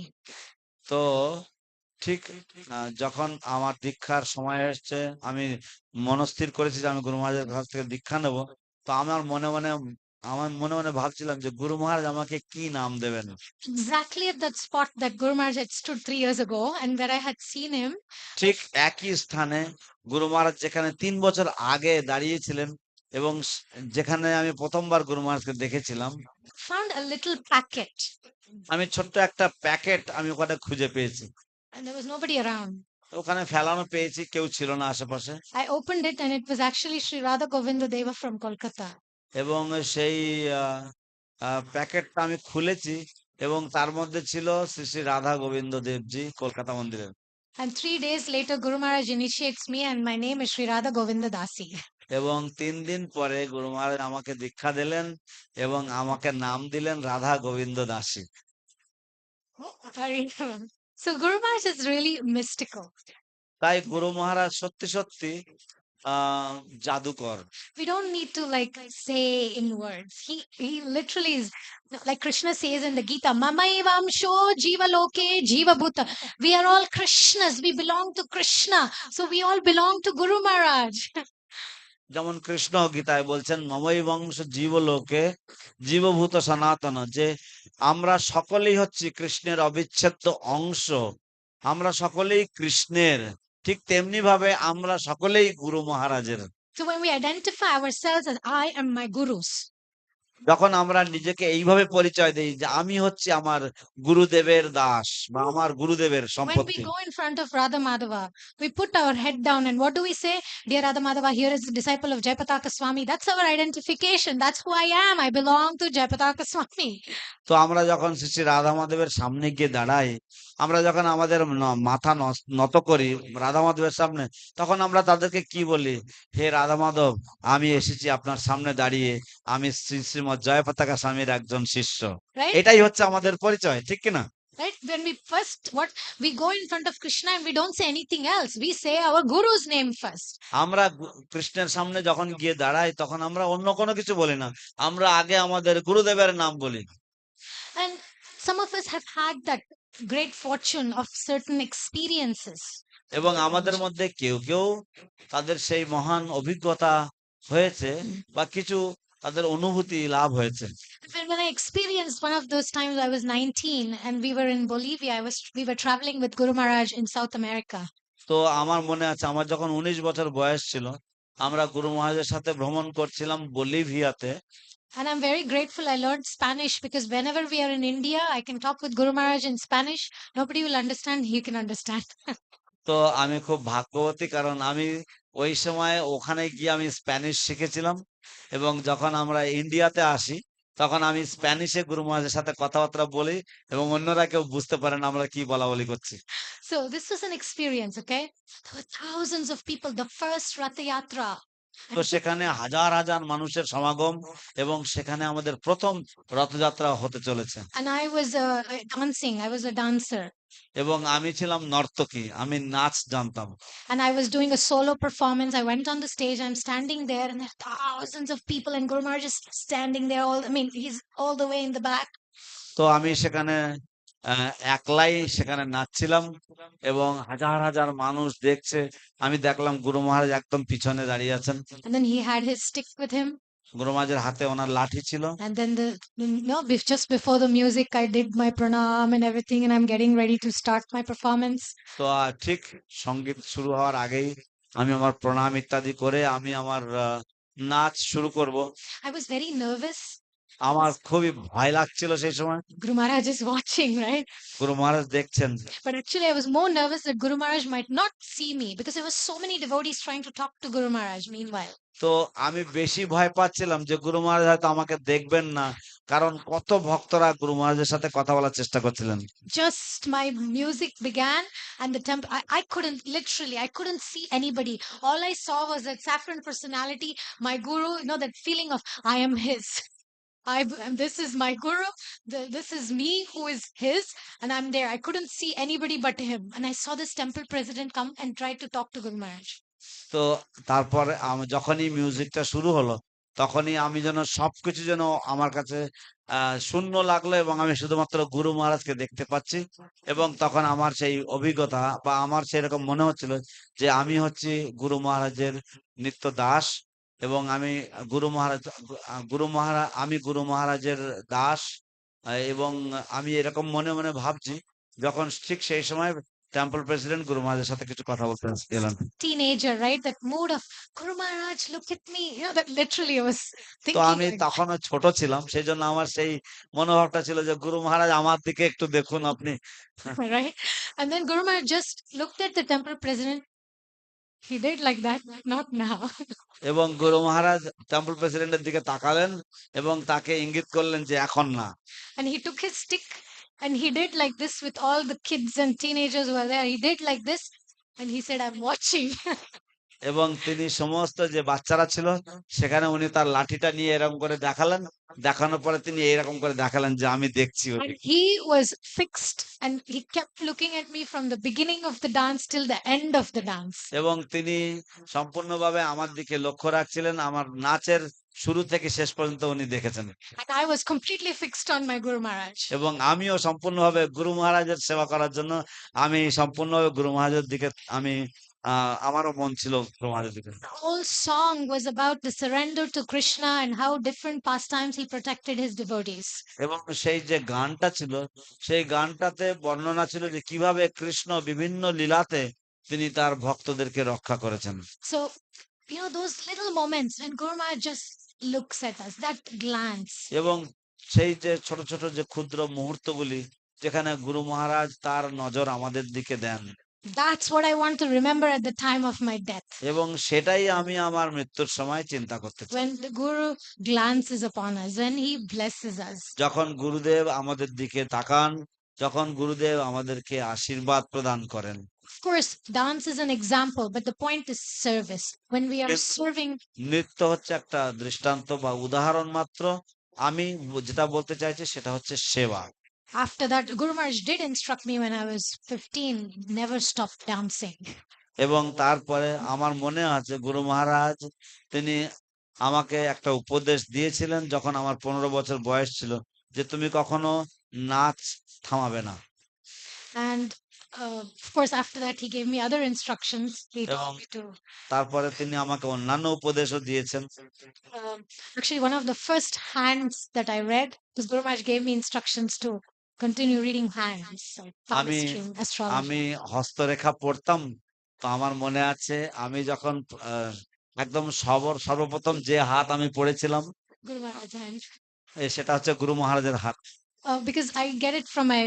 তো ঠিক যখন আমার দীক্ষার সময় এসছে, আমি মনস্থির করেছি যে আমি গুরু মহারাজের কাছ থেকে দীক্ষা নেব। তো আমার মনে মনে ভাবছিলাম যে গুরু মহারাজ আমাকে কি নাম দেবেন। Exactly at that spot that Guru Maharaj had stood 3 years ago, and where I had seen him, ঠিক একই স্থানে গুরু মহারাজ যেখানে 3 বছর আগে দাঁড়িয়েছিলেন এবং যেখানে আমি প্রথমবার গুরু মহারাজকে দেখেছিলাম, found a little packet, আমি ছোট্ট একটা প্যাকেট আমি ওখানে খুঁজে পেয়েছি। and there was nobody around. ওখানে ফেলানো পেয়েছি, কেউ ছিল না আশেপাশে। I opened it, and it was actually Sri Radha Govinda Deva from Kolkata. এবং সেই প্যাকেটটা আমি খুলেছি এবং তার মধ্যে ছিল শ্রী শ্রী রাধা গোবিন্দ দেবজি কলকাতা মন্দিরের। And 3 days later, Guru Maharaj initiates me, and my name is Sri Radha Govinda Dasi. এবং 3 দিন পরে গুরু মহারাজ আমাকে দীক্ষা দিলেন এবং আমাকে নাম দিলেন রাধা গোবিন্দ দাসী। So Guru Maharaj is really mystical. তাই গুরু মহারাজ সত্যি সত্যি জাদুকর। We don't need to say in words. He literally is, like Krishna says in the Gita, Mamayvamsho Jiva Loke Jiva Bhuta. We are all Krishnas. We belong to Krishna. So we all belong to Guru Maharaj. যেমন কৃষ্ণ গীতায় বলছেন মমৈ বংশ জীবলোকে জীবভূত সনাতন, যে আমরা সকলেই হচ্ছি কৃষ্ণের অবিচ্ছেদ্য অংশ, আমরা সকলেই কৃষ্ণের। ঠিক তেমনি ভাবে আমরা সকলেই গুরু মহারাজের। So when we identify ourselves as I am my gurus, যখন আমরা নিজেকে এইভাবে পরিচয় দেই যে আমি হচ্ছি আমার গুরুদেবের দাস বা আমার গুরুদেবের when we সম্পত্তি, go in front of Radha Madhava, we put our head down, and what do we say? Dear Radha Madhava, here is the disciple of Jayapataka Swami. That's our identification. That's who I am. I belong to Jayapataka Swami. তো আমরা যখন শ্রী শ্রী রাধা মাধবের সামনে গিয়ে দাঁড়াই, আমরা যখন আমাদের মাথা নত করি রাধা মাধবের সামনে, তখন আমরা তাদেরকে কি বলি? হে রাধা মাধব, আমি এসেছি আপনার সামনে দাঁড়িয়ে, আমি শ্রী শ্রীমৎ জয়পতাকা স্বামীর একজন শিষ্য। Right? এটাই হচ্ছে আমাদের পরিচয়, ঠিক কিনা? Right? When we go in front of Krishna and we don't say anything else. We say our guru's name first. আমরা কৃষ্ণের সামনে যখন গিয়ে দাঁড়াই, তখন আমরা অন্য কোনো কিছু বলি না, আমরা আগে আমাদের গুরুদেবের নাম বলি। And some of us have had that great fortune of certain experiences. এবং আমাদের মধ্যে কেউ কেউ তাদের সেই মহান অভিজ্ঞতা হয়েছে বা কিছু তাদের অনুভূতি লাভ হয়েছে। When I experienced one of those times, I was 19 and we were in Bolivia. We were traveling with Guru Maharaj in South America. তো আমার মনে আছে আমার যখন 19 বছর বয়স ছিল আমরা গুরু মহারাজের সাথে ভ্রমণ করছিলাম বলিভিয়াতে। And I'm very grateful I learned Spanish because whenever we are in India, I can talk with Guru Maharaj in Spanish. Nobody will understand. He can understand. তো আমি খুব ভাগ্যবতী কারণ আমি ওই সময় ওখানে গিয়ে আমি স্প্যানিশ শিখেছিলাম এবং যখন আমরা ইন্ডিয়াতে আসি তখন আমি স্প্যানিশে গুরু মহারাজের সাথে কথাবার্তা বলি এবং অন্যরা কেউ বুঝতে পারে না আমরা কি বলা বলি করছি। So this was an experience, okay? There were thousands of people. The first Ratha Yatra. তো সেখানে হাজার হাজার মানুষের সমাগম এবং সেখানে আমাদের প্রথম রথযাত্রা হতে চলেছে। And I was dancing. I was a dancer. এবং আমি ছিলাম নর্তকী, আমি নাচ জানতাম। And I was doing a solo performance. I went on the stage. I'm standing there, and there are thousands of people, and Guru Maharaj is standing there. He's all the way in the back. তো আমি সেখানে একলাই সেখানে নাচছিলাম এবং হাজার হাজার মানুষ দেখছে। আমি দেখলাম গুরু মহারাজ একদম পিছনে দাঁড়িয়ে আছেন। And then he had his stick with him. গুরু মহারাজের হাতে ওনার লাঠি ছিল। And then just before the music, I did my pranam and everything, and I'm getting ready to start my performance. তো ঠিক সঙ্গীত শুরু হওয়ার আগেই আমি আমার প্রণাম ইত্যাদি করে আমি আমার নাচ শুরু করব। I was very nervous. আমার খুবই ভয় লাগছিল সেই সময়। Guru Maharaj is watching, right? গুরু মহারাজ দেখছেন। But actually, I was more nervous that Guru Maharaj might not see me because there were so many devotees trying to talk to Guru Maharaj meanwhile. তো আমি বেশি ভয় পাচ্ছিলাম যে গুরু মহারাজ হয়তো আমাকে দেখবেন না, কারণ কত ভক্তরা গুরু মহারাজের সাথে কথা বলার চেষ্টা করছিলেন। Just my music began and the temple, I couldn't see anybody. All I saw was that saffron personality, my guru, that feeling of I am his. And this is my guru. This is me who is his, and I'm there. I couldn't see anybody but him. And I saw this temple president come and try to talk to Guru Maharaj. তো তারপর যখনই মিউজিকটা শুরু হলো তখনই আমি যেন সবকিছু যেন আমার কাছে শূন্য লাগলো এবং আমি শুধুমাত্র গুরু মহারাজকে দেখতে পাচ্ছি। এবং তখন আমার সেই অভিজ্ঞতা বা আমার সেরকম মনে হচ্ছিল যে আমি হচ্ছি গুরু মহারাজের নিত্য দাস এবং আমি গুরু মহারাজের দাস। এবং আমি এরকম মনে মনে ভাবছি যখন ঠিক সেই সময় টেম্পল প্রেসিডেন্ট গুরু মহারাজের সাথে কিছু কথা বলতে এলেন। Teenager, right? That mood of Guru Maharaj, look at me. That literally I was তো thinking. আমি তখনও ছোট ছিলাম, সেই জন্য আমার সেই মনোভাবটা ছিল যে গুরু মহারাজ আমার দিকে একটু দেখুন আপনি। Right? And then Guru Maharaj just looked at the temple president. He did like that, not now. এবং গুরু মহারাজ টেম্পল প্রেসিডেন্টের দিকে তাকালেন এবং তাকে ইঙ্গিত করলেন যে এখন না। And he took his stick and he did like this with all the kids and teenagers who were there. He did like this and he said, I'm watching. এবং তিনি সমস্ত যে বাচ্চারা ছিল সেখানে উনি তার লাঠিটা নিয়ে এরকম করে দেখালেন, দেখানোর পরে তিনি এরকম করে দেখালেন যে আমি দেখছি। And he was fixed and he kept looking at me from the beginning of the dance till the end of the dance. এবং তিনি সম্পূর্ণভাবে আমার দিকে লক্ষ্য রাখছিলেন, আমার নাচের শুরু থেকে শেষ পর্যন্ত উনি দেখেছেন। And I was completely fixed on my Guru Maharaj. এবং আমিও সম্পূর্ণভাবে গুরু মহারাজের সেবা করার জন্য আমি সম্পূর্ণভাবে গুরু মহারাজের দিকে আমারও মন ছিল গুরু মহারাজের দিকে। The whole song was about the surrender to Krishna and how different pastimes he protected his devotees. এবং সেই যে গানটা ছিল সেই গানটাতে বর্ণনা ছিল যে কিভাবে কৃষ্ণ বিভিন্ন লীলাতে তিনি তার ভক্তদেরকে রক্ষা করেছেন। So, those little moments when Guru Maharaj just looks at us, that glance. এবং সেই যে ছোট ছোট যে ক্ষুদ্র মুহূর্তগুলি যেখানে গুরু মহারাজ তার নজর আমাদের দিকে দেন, That's what I want to remember at the time of my death. এবং সেটাই আমি আমার মৃত্যুর সময় চিন্তা করতে চাই। When the Guru glances upon us, when he blesses us. যখন গুরুদেব আমাদের দিকে তাকান, যখন গুরুদেব আমাদেরকে আশীর্বাদ প্রদান করেন। Of course, dance is an example, but the point is service. When we are serving. নৃত্য হচ্ছে একটা দৃষ্টান্ত বা উদাহরণ মাত্র। আমি যেটা বলতে চাইছি সেটা হচ্ছে সেবা। After that, Guru Maharaj did instruct me when I was 15, never stop dancing. এবং তারপরে আমার মনে আছে গুরু মহারাজ তিনি আমাকে একটা উপদেশ দিয়েছিলেন যখন আমার 15 বছর বয়স ছিল যে তুমি কখনো নাচ থামাবে না। And Of course, after that, he gave me other instructions. He এবং told me to. তারপরে তিনি আমাকে অন্যান্য উপদেশও দিয়েছেন। Um, Actually, one of the first hands that I read, because Guru Maharaj gave me instructions to continue reading hands, so আমি palmistry, astrology. আমি হস্তরেখা পড়তাম। তো আমার মনে আছে আমি যখন একদম সর্বপ্রথম যে হাত আমি পড়েছিলাম Guru Maharaj hand. সেটা হচ্ছে গুরু মহারাজের হাত। Because I get it from my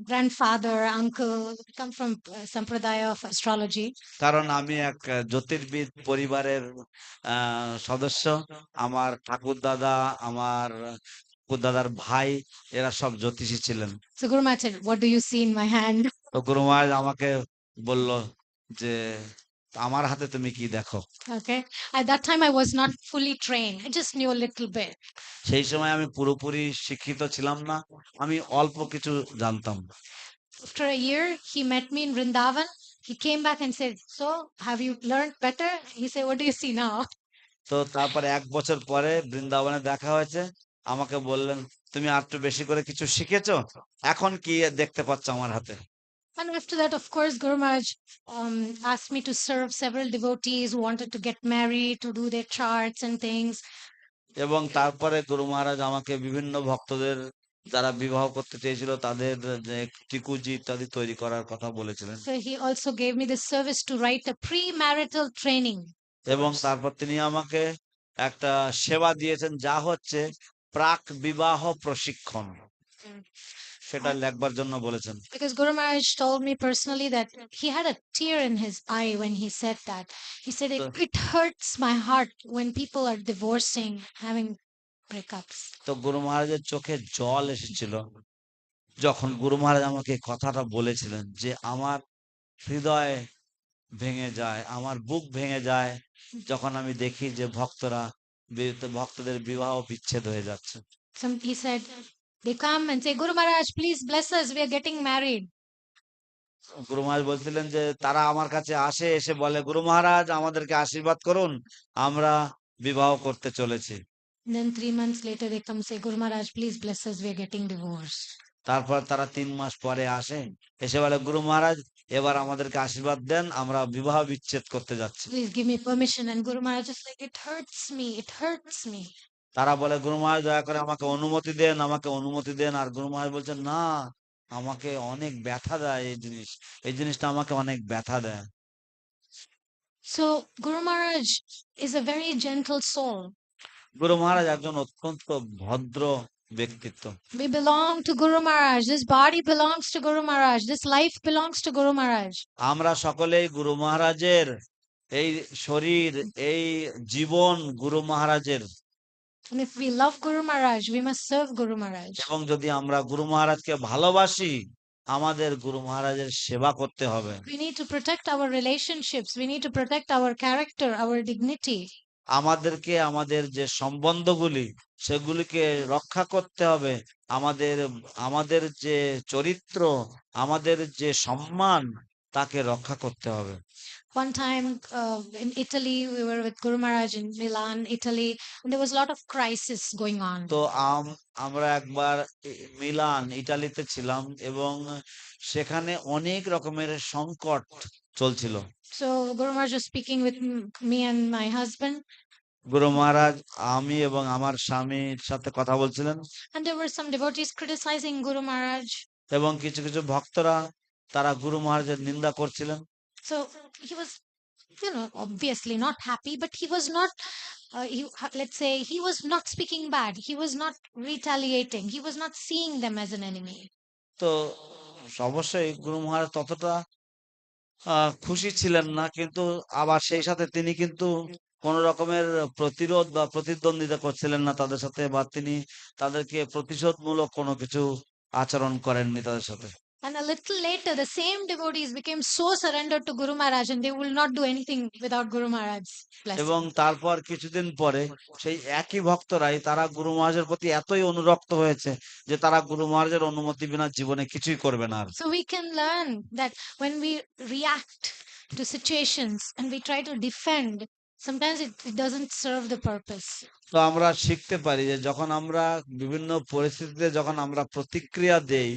grandfather, uncle, come from sampradaya of astrology. কারণ আমি এক জ্যোতির্বিদ পরিবারের সদস্য। আমার ঠাকুরদাদা, আমার ঠাকুরদাদার ভাই এরা সব জ্যোতিষী ছিলেন। So Guru Maharaj said, "What do you see in my hand?" তো গুরু মহারাজ আমাকে বলল যে আমার হাতে তুমি কি দেখো? Okay. At that time, I was not fully trained. I just knew a little bit. সেই সময় আমি পুরোপুরি শিক্ষিত ছিলাম না, আমি অল্প কিছু জানতাম। After a year, he met me in Vrindavan. He came back and said, "So, have you learned better?" He said, "What do you see now?" তো তারপরে ১ বছর পরে বৃন্দাবনে দেখা হয়েছে। আমাকে বললেন, "তুমি আর একটু বেশি করে কিছু শিখেছো? এখন কি দেখতে পাচ্ছ আমার হাতে?" And after that, of course, Guru Maharaj asked me to serve several devotees who wanted to get married, to do their charts and things. এবং তারপরে গুরু মহারাজ আমাকে বিভিন্ন ভক্তদের যারা বিবাহ করতে চেয়েছিল তাদের যে টিকুজি ইত্যাদি তৈরি করার কথা বলেছিলেন। So he also gave me the service to write a premarital training. এবং তারপর তিনি আমাকে একটা সেবা দিয়েছেন যা হচ্ছে প্রাক বিবাহ প্রশিক্ষণ। সেটা লেখবার জন্য বলেছেন। Because Guru Maharaj told me personally that he had a tear in his eye when he said that. He said, it hurts my heart when people are divorcing, having breakups. তো গুরু মহারাজের চোখে জল এসেছিল যখন গুরু মহারাজ আমাকে এই কথাটা বলেছিলেন যে আমার হৃদয় ভেঙে যায়, আমার বুক ভেঙে যায় যখন আমি দেখি যে ভক্তদের বিবাহ বিচ্ছেদ হয়ে যাচ্ছে। He said, they come and say, Guru Maharaj, please bless us, we are getting married. গুরু মহারাজ বলছিলেন যে তারা আমার কাছে আসে, এসে বলে গুরু মহারাজ আমাদেরকে আশীর্বাদ করুন, আমরা বিবাহ করতে চলেছি। And then 3 months later, they come say, Guru Maharaj, please bless us, we are getting divorced. তারপর তারা ৩ মাস পরে আসে, এসে বলে গুরু মহারাজ এবার আমাদেরকে আশীর্বাদ দেন, আমরা বিবাহ বিচ্ছেদ করতে যাচ্ছি। Please give me permission. And Guru Maharaj is like, it hurts me, it hurts me. তারা বলে গুরু মহারাজ দয়া করে আমাকে অনুমতি দেন, আমাকে অনুমতি দেন। আর গুরু মহারাজ বলছেন না, আমাকে অনেক ব্যথা দেয় এই জিনিসটা আমাকে অনেক ব্যথা দেয়। So Guru Maharaj is a very gentle soul. গুরু মহারাজ একজন অত্যন্ত ভদ্র ব্যক্তিত্ব। We belong to Guru Maharaj. This body belongs to Guru Maharaj. This life belongs to Guru Maharaj. আমরা সকলেই গুরু মহারাজের, এই শরীর, এই জীবন গুরু মহারাজের। And if we love Guru Maharaj, we must serve Guru Maharaj. এবং যদি আমরা গুরু মহারাজকে ভালোবাসি, আমাদের গুরু মহারাজের সেবা করতে হবে। We need to protect our relationships. We need to protect our character, our dignity. আমাদেরকে আমাদের যে সম্বন্ধগুলি সেগুলিকে রক্ষা করতে হবে। আমাদের আমাদের যে চরিত্র, আমাদের যে সম্মান তাকে রক্ষা করতে হবে। One time in Italy, we were with Guru Maharaj in Milan, Italy, and there was a lot of crisis going on. তো আমরা একবার মিলান ইটালিতে ছিলাম এবং সেখানে অনেক রকমের সংকট চলছিল। So Guru Maharaj was speaking with me and my husband. গুরু মহারাজ আমি এবং আমার স্বামীর সাথে কথা বলছিলেন। And there were some devotees criticizing Guru Maharaj. এবং কিছু কিছু ভক্তরা তারা গুরু মহারাজের নিন্দা করছিলেন। So he was, obviously not happy, but he was not, let's say, he was not speaking bad. He was not retaliating. He was not seeing them as an enemy. তো অবশ্যই গুরু মহারাজ ততটা খুশি ছিলেন না, কিন্তু আবার সেই সাথে তিনি কিন্তু কোন রকমের প্রতিরোধ বা প্রতিদ্বন্দ্বিতা করছিলেন না তাদের সাথে, বা তিনি তাদেরকে প্রতিশোধমূলক কোনো কিছু আচরণ করেননি তাদের সাথে। And a little later, the same devotees became so surrendered to Guru Maharaj and they will not do anything without Guru Maharaj's এবং blessing. তারপর কিছুদিন পরে সেই একই ভক্তরাই তারা গুরু মহারাজের প্রতি এতই অনুরক্ত হয়েছে যে তারা গুরু মহারাজের অনুমতি বিনা জীবনে কিছুই করবে না আর। So we can learn that when we react to situations and we try to defend, sometimes it doesn't serve the purpose. তো আমরা শিখতে পারি যে যখন আমরা বিভিন্ন পরিস্থিতিতে যখন আমরা প্রতিক্রিয়া দেই,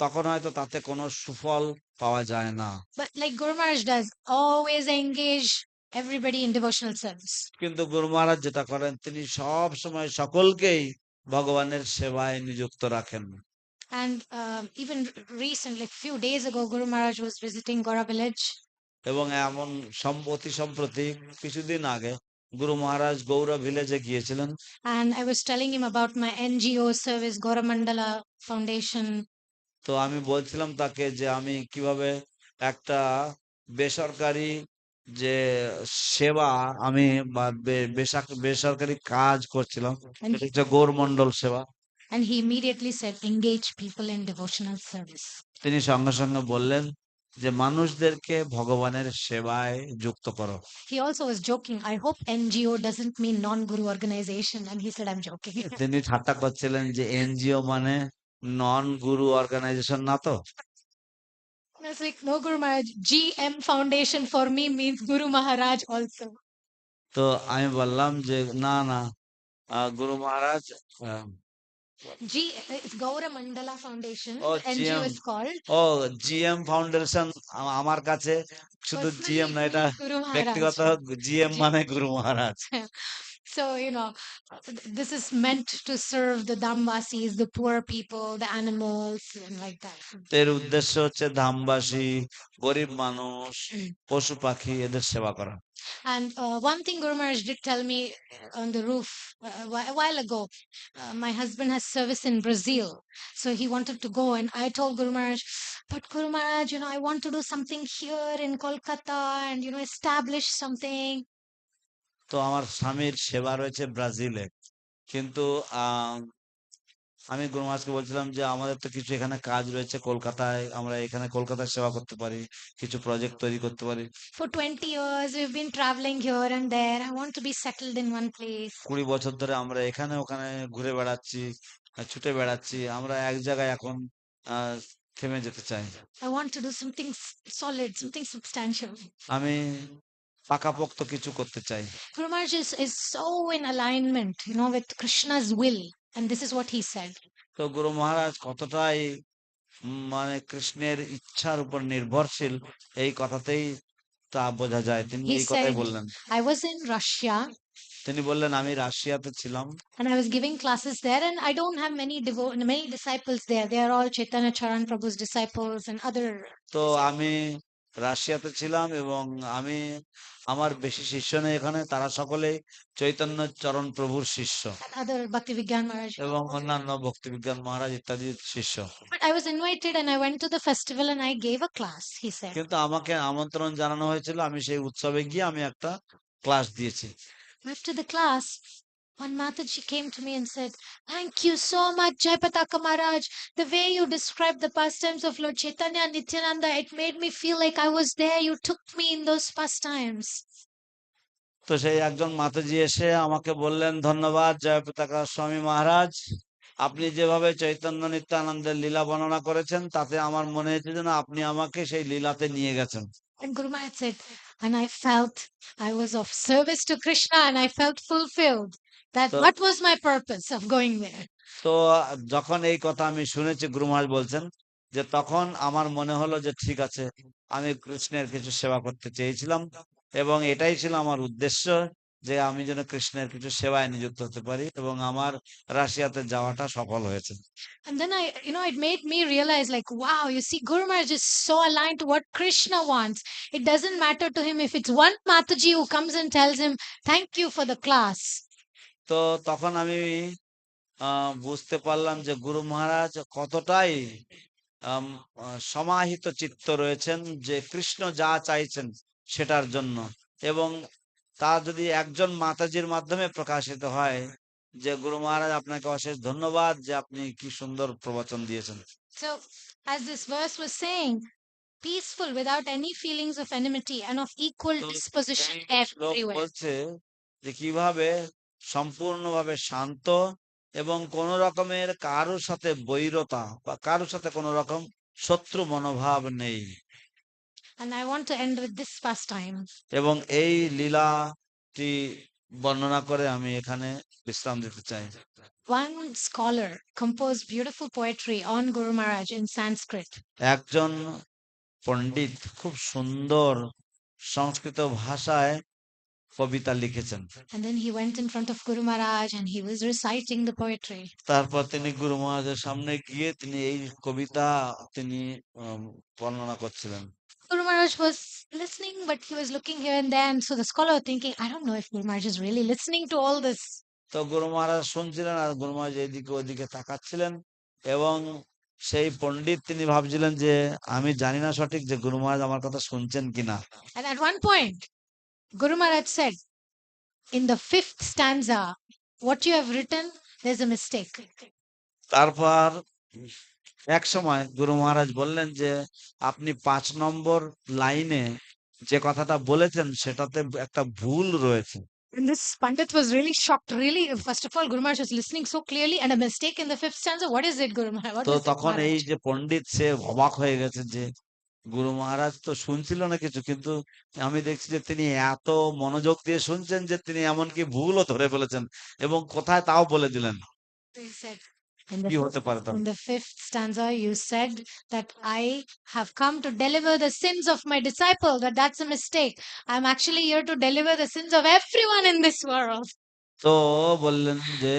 তখন হয়তো তাতে কোনো সুফল পাওয়া যায় না। But like Guru Maharaj does, always engage everybody in devotional service. কিন্তু গুরু মহারাজ যেটা করেন, তিনি সব সময় সকলকেই ভগবানের সেবায় নিযুক্ত রাখেন। And even recently, a few days ago, Guru Maharaj was visiting Gora village. এবং এমন অতি সম্প্রতি কিছুদিন আগে গুরু মহারাজ গৌড়া ভিলেজে গিয়েছিলেন। And I was telling him about my NGO service, Gora Mandala Foundation. তো আমি বলছিলাম তাকে যে আমি কিভাবে একটা বেসরকারি যে সেবা আমি বা বেসরকারি কাজ করছিলাম, And সেটা হচ্ছে গৌরমণ্ডল সেবা। And he immediately said, engage people in devotional service. তিনি সঙ্গে সঙ্গে বললেন যে মানুষদেরকে ভগবানের সেবায় যুক্ত করো। He also was joking, I hope NGO doesn't mean non-guru organization. And he said, I'm joking. তিনি ঠাট্টা করছিলেন যে এনজিও মানে নন গুরু অর্গানাইজেশন না তো? And I was like, no, Guru Maharaj, GM Foundation for me means Guru Maharaj also. তো আমি বললাম যে না না, Guru Maharaj It's Gaura Mandala Foundation. ও The NGO GM, is called. ও জিএম ফাউন্ডেশন আমার কাছে শুধু Personally, জিএম না, it এটা means Guru Maharaj. ব্যক্তিগত জিএম মানে গুরু মহারাজ। So, this is meant to serve the Damvasis, the poor people, the animals, and like that. এর উদ্দেশ্য হচ্ছে ধামবাসী, গরিব মানুষ, পশু পাখি এদের সেবা করা। And one thing Guru Maharaj did tell me on the roof a while ago, my husband has service in Brazil. So he wanted to go. And I told Guru Maharaj, but Guru Maharaj, I want to do something here in Kolkata and, establish something. তো আমার স্বামীর সেবা রয়েছে ব্রাজিলে, কিন্তু আমি গুরু মহারাজকে বলছিলাম যে আমাদের তো কিছু এখানে কাজ রয়েছে কলকাতায়, আমরা এখানে কলকাতায় সেবা করতে পারি, কিছু প্রজেক্ট তৈরি করতে পারি। For 20 years, we've been traveling here and there. I want to be settled in one place. 20 বছর ধরে আমরা এখানে ওখানে ঘুরে বেড়াচ্ছি, ছুটে বেড়াচ্ছি, আমরা এক জায়গায় এখন আহ থেমে যেতে চাই। I want to do something solid, something substantial. আমি পাকাপোক্ত কিছু করতে চাই। Guru Maharaj is so in alignment, with Krishna's will. And this is what he said. তো গুরু মহারাজ কতটাই মানে কৃষ্ণের ইচ্ছার উপর নির্ভরশীল, এই কথাতেই তা বোঝা যায়। তিনি He এই কথাই said, বললেন। I was in Russia তিনি বললেন আমি রাশিয়াতে ছিলাম and I was giving classes there, and I don't have many disciples there. They are all Chaitanya Charan Prabhu's disciples and other তো আমি রাশিয়াতে ছিলাম এবং আমি আমার বেশি শিষ্য নেই এখানে, তারা সকলেই চৈতন্য চরণ প্রভুর শিষ্য Bhakti Vigyan Maharaj. এবং অন্যান্য ভক্তি বিজ্ঞান মহারাজ ইত্যাদি শিষ্য। But I was invited and I went to the festival and I gave a class, he said. কিন্তু আমাকে আমন্ত্রণ জানানো হয়েছিল, আমি সেই উৎসবে গিয়ে আমি একটা ক্লাস দিয়েছি। After the class, one Mataji came to me and said, thank you so much, Jayapataka Maharaj. The way you described the pastimes of Lord Chaitanya and Nityananda, it made me feel like I was there. You took me in those pastimes. তো সেই একজন মাতাজি এসে আমাকে বললেন, ধন্যবাদ জয়পতাকা স্বামী মহারাজ, আপনি যেভাবে চৈতন্য নিত্যানন্দের লীলা বর্ণনা করেছেন তাতে আমার মনে হয়েছে যেন আপনি আমাকে সেই লীলাতে নিয়ে গেছেন। And Guru Maharaj said, and I felt I was of service to Krishna and I felt fulfilled. What was my purpose of going there? তো যখন এই কথা আমি শুনেছি, গুরু মহারাজ বলছেন যে তখন আমার মনে হলো যে ঠিক আছে, আমি কৃষ্ণের কিছু সেবা করতে চেয়েছিলাম এবং এটাই ছিল আমার উদ্দেশ্য, যে আমি যেন কৃষ্ণের কিছু সেবায় নিযুক্ত হতে পারি, এবং আমার রাশিয়াতে যাওয়াটা সফল হয়েছে। And then it made me realize, like, wow, you see, Guru Maharaj is so aligned to what Krishna wants. It doesn't matter to him if it's one Mataji who comes and tells him, thank you for the class. তো তখন আমি বুঝতে পারলাম যে গুরু মহারাজ কতটাই সমাহিত চিত্ত রয়েছেন, যে কৃষ্ণ যা চাইছেন সেটার জন্য, এবং তা যদি একজন মাতাজির মাধ্যমে প্রকাশিত হয়, যে গুরু মহারাজ আপনাকে অশেষ ধন্যবাদ যে আপনি কি সুন্দর প্রবচন দিয়েছেন। So, as this verse was saying, peaceful without any feelings of enmity and of equal disposition everywhere. বলছে যে কিভাবে সম্পূর্ণভাবে শান্ত এবং কোন রকমের কারোর সাথে বৈরতা বা কারোর সাথে কোন রকম শত্রু মনোভাব নেই। And I want to end with this pastime. এবং এই লীলাটি বর্ণনা করে আমি এখানে বিশ্রাম দিতে চাই। One scholar composed beautiful poetry on Guru Maharaj in Sanskrit. একজন পণ্ডিত খুব সুন্দর সংস্কৃত ভাষায় কবিতা লিখেছেন। And then he went in front of Guru Maharaj and he was reciting the poetry. তারপর তিনি গুরু মহারাজের সামনে গিয়ে তিনি এই কবিতা তিনি বর্ণনা করছিলেন। Guru Maharaj was listening, but he was looking here and there. And so the scholar was thinking, I don't know if Guru Maharaj is really listening to all this. তো গুরু মহারাজ শুনছিলেন আর গুরু মহারাজ এইদিকে ওইদিকে তাকাচ্ছিলেন এবং সেই পণ্ডিত তিনি ভাবছিলেন যে আমি জানি না সঠিক যে গুরু মহারাজ আমার কথা শুনছেন কিনা। And at one point, Guru Maharaj said, in the 5th stanza, what you have written, there's a mistake. তারপর এক সময় গুরু মহারাজ বললেন যে আপনি 5 নম্বর লাইনে যে কথাটা বলেছেন সেটাতে একটা ভুল রয়েছে। And this Pandit was really shocked. Really, first of all, Guru Maharaj was listening so clearly, and a mistake in the 5th stanza. What is it, Guru Maharaj? What তো is it, তখন এই Maharaj? যে পণ্ডিত সে অবাক হয়ে গেছে যে গুরু মহারাজ তো শুনছিল না কিছু, কিন্তু আমি দেখছি যে তিনি এত মনোযোগ দিয়ে শুনছেন যে তিনি এমনকি ভুলও ধরে ফেলেছেন এবং কোথায় তাও বলে দিলেন। He said, in the কি হতে পারে তার? in the 5th stanza, you said that I have come to deliver the sins of my disciple, but that's a mistake. I'm actually here to deliver the sins of everyone in this world. তো বললেন যে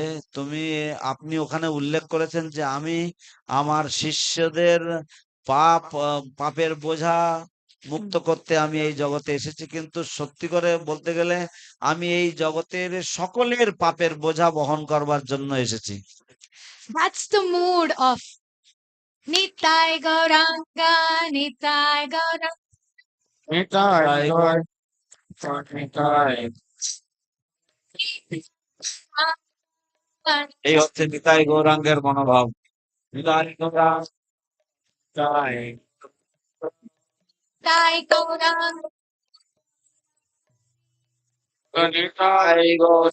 আপনি ওখানে উল্লেখ করেছেন যে আমি আমার শিষ্যদের পাপের বোঝা মুক্ত করতে আমি এই জগতে এসেছি, কিন্তু সত্যি করে বলতে গেলে আমি এই জগতের সকলের পাপের বোঝা বহন করবার জন্য এসেছি। That's the mood of Nitai Gauranga, Nitai Gauranga. Nitai Gaur, Nitai. এই হচ্ছে নিতাই গৌরাঙ্গের মনোভাব। Nitai Gaur, Nitai. Nitai Gauranga. Nitai Gaur,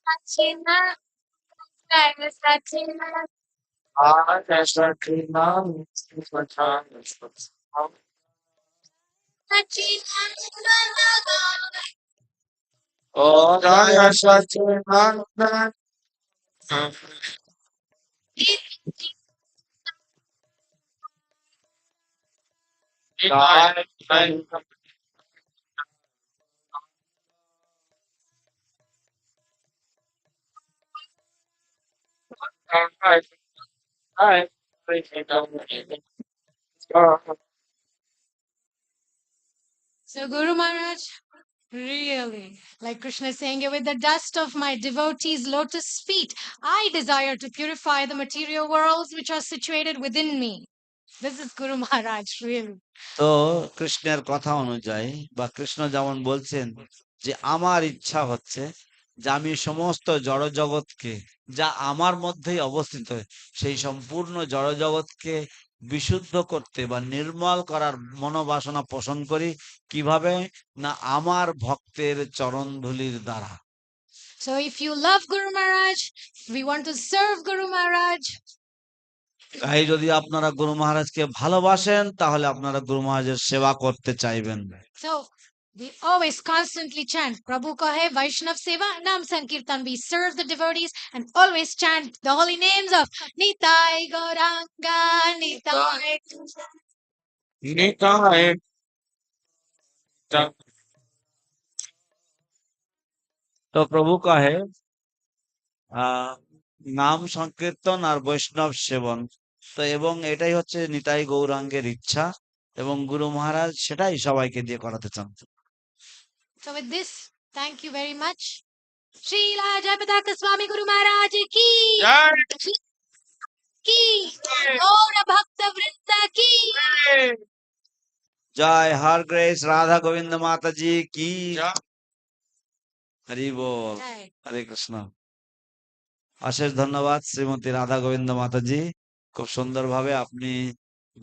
Sachina, Sachina, Sachina, Oh, Jaya Sachina. Nitai. So Guru Maharaj, really, like Krishna is saying here, with the dust of my devotees' lotus feet, I desire to purify the material worlds which are situated within me. This is Guru Maharaj, really. তো কৃষ্ণের কথা অনুযায়ী বা কৃষ্ণ যেমন বলছেন যে আমার ইচ্ছা হচ্ছে যে আমি সমস্ত জড় জগৎকে যা আমার মধ্যেই অবস্থিত সেই সম্পূর্ণ জড় জগৎকে বিশুদ্ধ করতে বা নির্মল করার মনোবাসনা পোষণ করি। কিভাবে? না আমার ভক্তের চরণ ধুলির দ্বারা। So if you love Guru Maharaj, we want to serve Guru Maharaj. তাই যদি আপনারা গুরু মহারাজকে ভালোবাসেন তাহলে আপনারা গুরু মহারাজের সেবা করতে চাইবেন। So we always constantly chant Prabhu Kahe Vaishnav Seva Nam Sankirtan. We serve the devotees and always chant the holy names of Nitai Gauranga, Nitai. Nitai. তো প্রভু কহে নাম সংকীর্তন আর বৈষ্ণব সেবন, তো এবং এটাই হচ্ছে নিতাই গৌরাঙ্গের ইচ্ছা এবং গুরু মহারাজ সেটাই সবাইকে দিয়ে করাতে চান। So with this, thank you very much. Srila Jayapataka Swami Guru Maharaj ki. Ki. Gaura Bhakta Vrinda ki. Joy Har grace Radha Govinda মাতাজি কি। হরি বল। Jai. হরে কৃষ্ণ। অশেষ ধন্যবাদ শ্রীমতী রাধা গোবিন্দ মাতাজি, খুব সুন্দরভাবে আপনি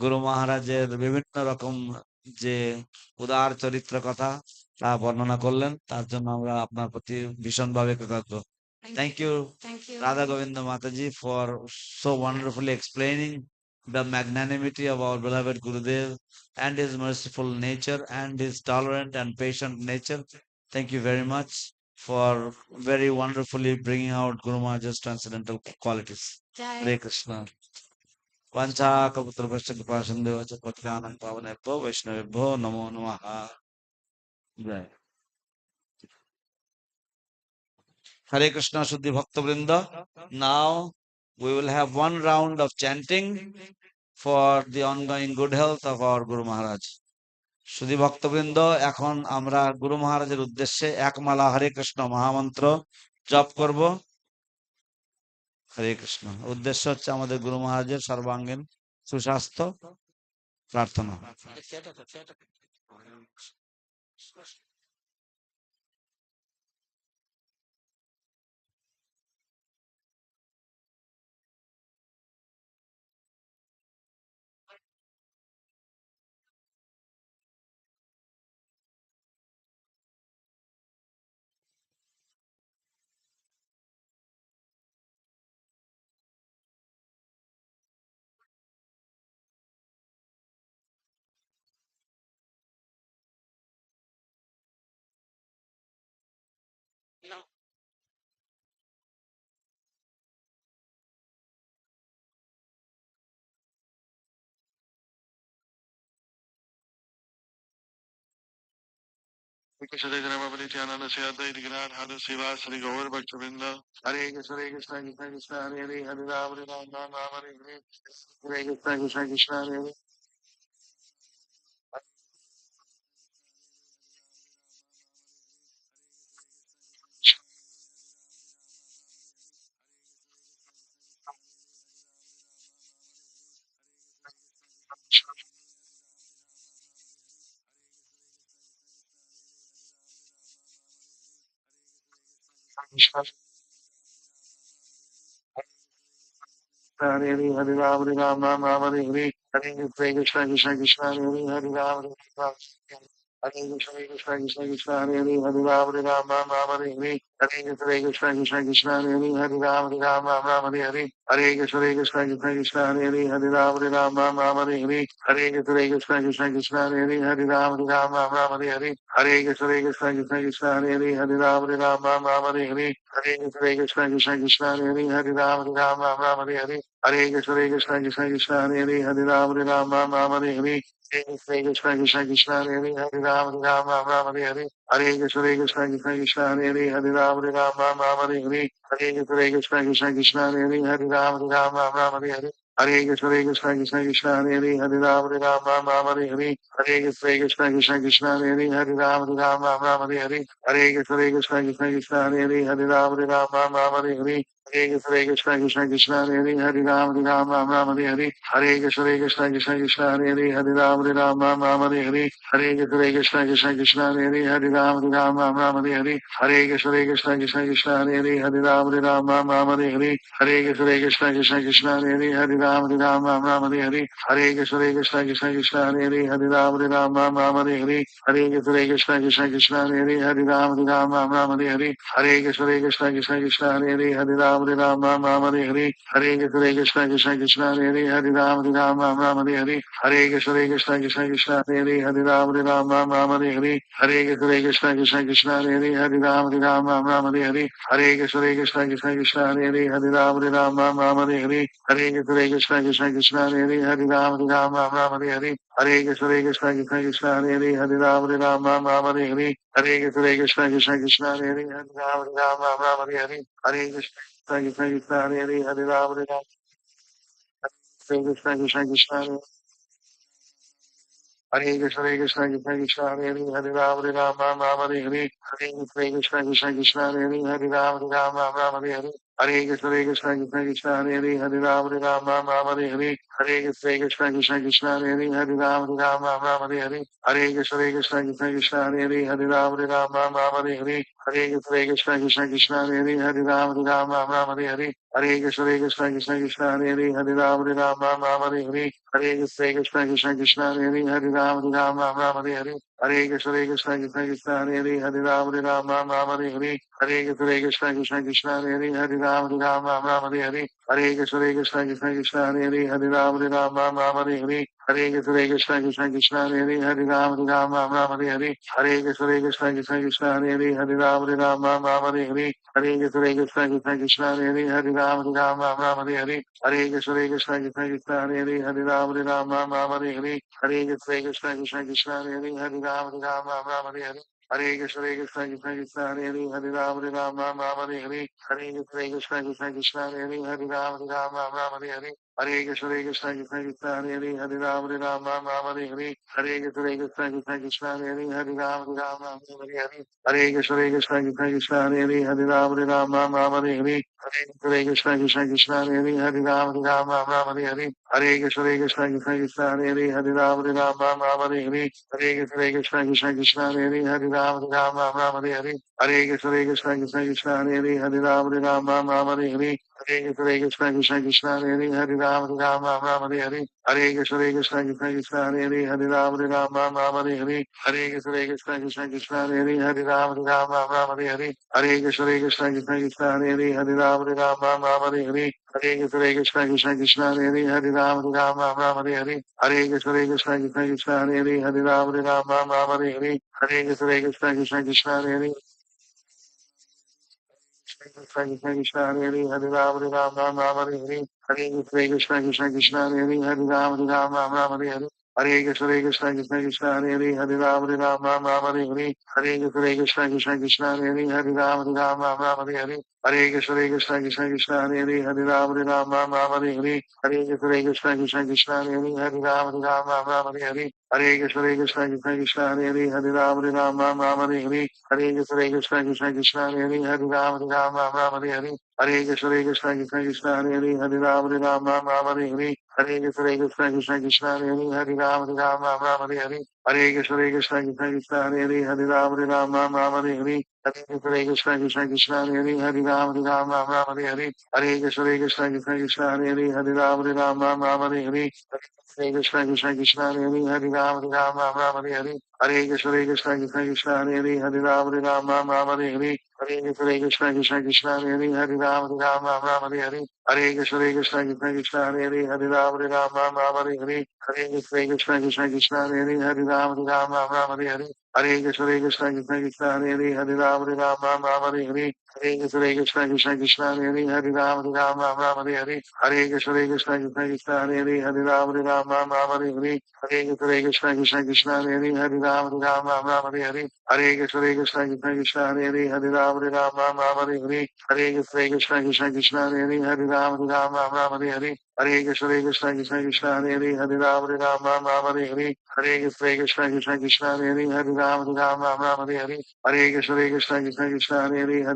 গুরু মহারাজের বিভিন্ন রকম যে উদার চরিত্র কথা তা বর্ণনা করলেন, তার জন্য আমরা আপনার প্রতি ভীষণভাবে কৃতজ্ঞ। Thank you, Thank you. Radha Govinda Mataji, for so wonderfully explaining the magnanimity of our beloved Gurudev and his merciful nature and his tolerant and patient nature. Thank you very much. for very wonderfully bringing out Guru Maharaj's transcendental qualities. Hare Krishna. Vancha kaputra bhashya kripa sindhu vacha patyanam pavanebhyo vaishnavebhyo namo namaha. Jai. Hare Krishna Shuddhi Bhakta Vrinda. Now we will have one round of chanting for the ongoing good health of our Guru Maharaj. শুধু ভক্তবৃন্দ এখন আমরা গুরু মহারাজের উদ্দেশ্যে একমালা হরে কৃষ্ণ মহামন্ত্র জপ করব। হরে কৃষ্ণ। উদ্দেশ্য হচ্ছে আমাদের গুরু মহারাজের সর্বাঙ্গীন সুস্বাস্থ্য প্রার্থনা। Krishna Nityananda Sri Advaita Gadadhara Siva Sri Gaur Bhaktavinda Hare Krishna Krishna Krishna Hare Hare Hare Ram Hare Ram Ram Ram Hare Hare Hare Krishna Krishna Krishna Hare Hare Krishna Hare Hare Hare Ram Hare Ram Ram Ram Hare Hare Hare Krishna Krishna Krishna Hare Hare Hare Ram Hare Ram Hare Krishna Krishna Krishna Krishna Hare Hare Hare Ram Hare Ram Ram Ram Hare Hare Hare Krishna Krishna Krishna Hare Hare Hare Ram Hare Ram Ram Ram Hare Hare Hare Krishna Krishna Krishna Krishna Hare Hare Hare Ram Hare Ram Ram Ram Hare Hare Hare Krishna Krishna Krishna Hare Hare Hare Ram Hare Ram Ram Ram Hare Hare Hare Krishna Krishna Krishna Krishna Hare Hare Hare Ram Hare Ram Ram Ram Hare Hare Hare Krishna Krishna Krishna Hare Hare Hare Ram Hare Ram Ram Ram Hare Hare Hare Krishna Krishna Krishna Krishna Hare Hare Hare Ram Hare Ram Ram Ram Hare Hare Hare Krishna Krishna Krishna Hare Hare Hare Ram Hare Ram Ram Ram Hare Hare Hare Krishna Krishna Krishna Krishna Hare Hare Hare Ram Hare Ram Ram Ram Hare Hare Hare Krishna Krishna Krishna Hare Hare Hare Ram Hare Ram Ram Ram Hare Hare Hare Krishna Krishna Krishna Krishna Hare Hare Hare Ram Hare Ram Ram Ram Hare Hare Hare Krishna Krishna Krishna Hare Hare Hare Ram Hare Ram Ram Ram Hare Hare Hare Krishna Krishna Krishna Krishna Hare Hare Hare Ram Hare Ram Ram Ram Hare Hare Hare Krishna Krishna Krishna Hare Hare Hare Ram Hare Ram Ram Ram Hare Hare Hare Krishna Krishna Krishna Krishna Hare Hare Hare Ram Hare Ram Ram Ram Hare Hare Hare Krishna Krishna Krishna Hare Hare Hare Ram Hare Ram Ram Ram Hare Hare Hare Krishna Krishna Krishna Krishna Hare Hare Hare Ram Hare Ram Ram Ram Hare Hare Hare Krishna Krishna Krishna Krishna Hare Hare Hare Ram Hare Ram Ram Ram Hare Hare Hare Krishna Krishna Krishna Krishna Hare Hare Hare Ram Hare Ram Ram Ram Hare Hare Hare Krishna Krishna Krishna Hare Hare Hare Ram Hare Ram Ram Ram Hare Hare Hare Krishna Krishna Krishna Krishna Hare Hare Hare Ram Hare Ram Ram Ram Hare Hare Hare Krishna Krishna Krishna Hare Hare Hare Ram Hare Ram Ram Ram Hare Hare Hare Krishna Krishna Krishna Krishna Hare Hare Hare Ram Hare Ram Ram Ram Hare Hare Hare Krishna Krishna Krishna Hare Hare Hare Ram Hare Ram Ram Ram Hare Hare Hare Krishna Krishna Krishna Krishna Hare Hare Hare Ram Hare Ram Ram Ram Hare Hare Hare Krishna Krishna Krishna Hare Hare Hare Ram Hare Ram Ram Ram Hare Hare Hare Krishna Krishna Krishna Krishna Hare Hare Hare Ram Hare Ram Ram Ram Hare Hare Hare Krishna Krishna Krishna Hare Hare Hare Ram Hare Ram Ram Ram Hare Hare Hare Krishna Krishna Krishna Hare Hare Hare Ram Hare Ram Krishna Krishna Krishna Hare Hare Krishna Krishna Krishna Krishna Hare Hare Hare Ram Hare Ram Ram Ram Hare Hare Hare Krishna Krishna Krishna Hare Hare Hare Ram Hare Ram Ram Ram Hare Hare Hare Krishna Krishna Krishna Krishna Hare Hare Hare Ram Hare Ram Ram Ram Hare Hare Hare Krishna Krishna Krishna Krishna Hare Hare Hare Ram Hare Ram Ram Ram Hare Hare Hare Krishna Krishna Krishna Krishna Hare Hare Hare Ram Hare Ram Ram Ram Hare Hare Hare Krishna Krishna Krishna Hare Hare Hare Ram Hare Ram Ram Ram Hare Hare Hare Krishna Krishna Krishna Krishna Hare Hare Hare Ram Hare Ram Ram Ram Hare Hare Hare Krishna Krishna Krishna Krishna Hare Hare Hare Ram Hare Ram Ram Ram Hare Hare Hare Krishna Krishna Krishna Krishna Hare Hare Hare Ram Hare Ram Ram Ram Hare Hare Hare Krishna Krishna Krishna Hare Hare Hare Ram Hare Ram Ram Ram Hare Hare Hare Krishna Krishna Krishna Krishna Hare Hare Hare Ram Hare Ram Ram Ram Hare Hare Hare Krishna Krishna Krishna Hare Hare Ram Ram Ram Hare Hare Hare Krishna Krishna Krishna Hare Hare Ram Ram Ram Hare Hare Hare Krishna Krishna Krishna Hare Hare Ram Ram Ram Hare Hare Hare Krishna Krishna Krishna Hare Hare Ram Ram Ram Hare Hare Hare Krishna Krishna Krishna Hare Hare Ram Ram Hare Hare Hare Krishna Krishna Krishna Krishna Hare Hare Ram Ram Hare Hare Hare Krishna Krishna Krishna Hare Hare Ram Ram Hare Hare Hare Krishna Krishna Krishna Krishna Hare Hare Ram Hare Hare Hare Krishna Krishna Krishna Hare Hare Ram Hare Hare Hare Krishna Krishna Krishna Krishna Hare Hare Ram Hare Hare Hare Krishna Krishna Krishna Hare Hare Ram Hare Hare Hare Krishna Krishna Krishna Krishna Hare Hare Ram Hare Hare Hare Krishna Krishna Krishna Hare Hare Ram Hare Hare Hare Krishna Krishna Krishna Krishna Hare Hare Ram Hare Hare Hare Krishna Krishna Krishna Hare Hare Ram Hare Hare Hare Krishna Krishna Krishna Krishna Hare Hare Ram Hare Hare Hare Krishna Krishna Krishna Krishna Hare Hare Ram Hare Hare Hare Krishna Krishna Krishna Krishna Hare Hare Ram Hare Hare Hare Krishna Krishna Krishna Hare Hare Ram Hare Hare Hare Krishna Krishna Krishna Krishna Hare Hare Ram Hare Hare Hare Krishna Krishna Krishna Krishna Hare Krishna Hare Hare Ram Hare Hare Hare Krishna Krishna Krishna Hare Hare Ram Hare Hare Hare Krishna Krishna Krishna Krishna Hare Hare Ram Hare Hare Hare Krishna Krishna Krishna Hare Hare Ram Hare Hare Hare Krishna Krishna Krishna Krishna Hare Hare Ram Hare Hare Hare Krishna Krishna Krishna Hare Hare Ram Hare Hare Hare Krishna Krishna Krishna Krishna Hare Hare Ram Hare Hare Hare Krishna Krishna Krishna Hare Hare Ram Hare Hare Hare Krishna Krishna Krishna Krishna Hare Hare Ram Hare Hare Hare Krishna Krishna Krishna Hare Hare Ram Hare Hare Hare Krishna Krishna Krishna Krishna Hare Hare Ram Hare Hare Hare Krishna Krishna Krishna Hare Hare Ram Hare Hare Hare Krishna Krishna Krishna Krishna Hare Hare Ram Hare Hare Hare Krishna Krishna Krishna Hare Hare Ram Hare Hare Hare Krishna Krishna Krishna Krishna Hare Hare Ram Hare Hare Hare Krishna Krishna Krishna Hare Hare Ram Hare Hare Hare Krishna Krishna Krishna Krishna Hare Hare Ram Hare Hare Hare Krishna Krishna Krishna Hare Hare Ram Hare Hare Hare Krishna Krishna Krishna Krishna Hare Hare Ram Hare Hare Hare Krishna Krishna Krishna Hare Hare Ram Hare Hare Hare Krishna Krishna Krishna Krishna Hare Hare Ram Hare Hare Hare Krishna Krishna Krishna Hare Hare Ram Hare Hare Hare Krishna Krishna Krishna Krishna Hare Hare Ram Hare Hare Hare Krishna Krishna Krishna Hare Hare Ram Hare Hare Hare Krishna Krishna Krishna Krishna Hare Hare Ram Hare Hare Hare Krishna Krishna Krishna Hare Hare Ram Hare Hare Hare Krishna Krishna Krishna Krishna Hare Hare Ram Hare Hare Hare Krishna Krishna Krishna Hare Hare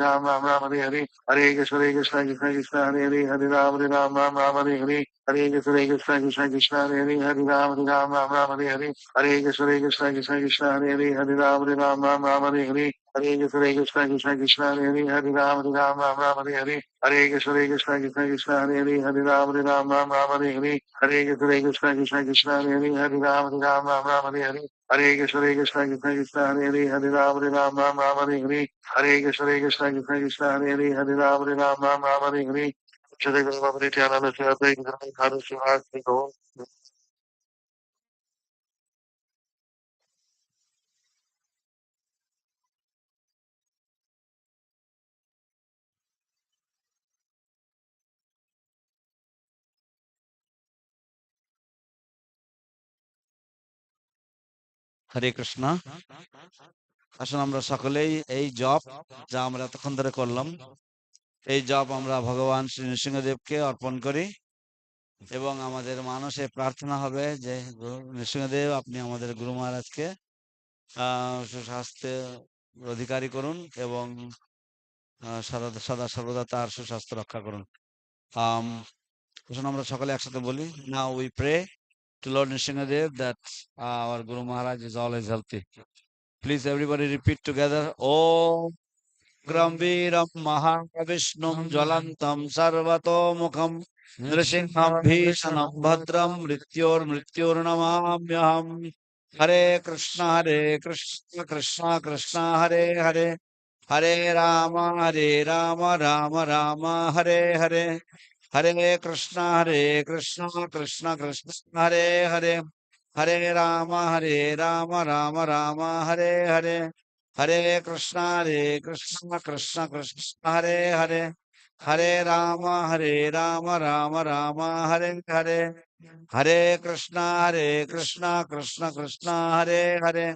Ram Hare Hare Hare Krishna Krishna Krishna Krishna Hare Hare Ram Hare Hare Hare Krishna Krishna Krishna Hare Hare Ram Hare Hare Hare Krishna Krishna Krishna Krishna Hare Hare Ram Hare Hare Hare Krishna Krishna Krishna Hare Hare Ram Hare Hare Hare Krishna Krishna Krishna Krishna Hare Hare Ram Hare Hare Hare Krishna Krishna Krishna Hare Hare Ram Hare Hare Hare Krishna Krishna Krishna Krishna Hare Hare Ram Hare Hare Hare Krishna Krishna Krishna Krishna Hare Hare Ram Hare Hare Shri Guru Bhagavad Gita হরে কৃষ্ণ। আসলে আমরা সকলেই এই জপ যা আমরা এতক্ষণ ধরে করলাম, এই জপ আমরা ভগবান শ্রী নৃসিংহদেবকে অর্পণ করি এবং আমাদের মানসে প্রার্থনা হবে যে নৃসিংহদেব আপনি আমাদের গুরু মহারাজকে সুস্বাস্থ্যের অধিকারী করুন এবং সদা সর্বদা তার সুস্বাস্থ্য রক্ষা করুন। আসুন আমরা সকলে একসাথে বলি, now we pray to Lord Nrsimhadev that our Guru Maharaj is always healthy. Please everybody repeat together. Om Gramviram Mahavishnum Jwalantam Sarvatomukham Nrisingham Bhishanam Bhadram Mrityor Namamyaham. Hare Krishna Krishna Krishna Hare Hare Hare Rama Rama Rama Hare Hare Hare Krishna, Krishna Krishna, Hare Hare, Hare Rama, Rama, Hare Hare, Hare Krishna, Krishna Krishna, Hare Hare, Hare Rama, Rama, Hare Hare, Hare Krishna, Krishna Krishna, Hare Hare,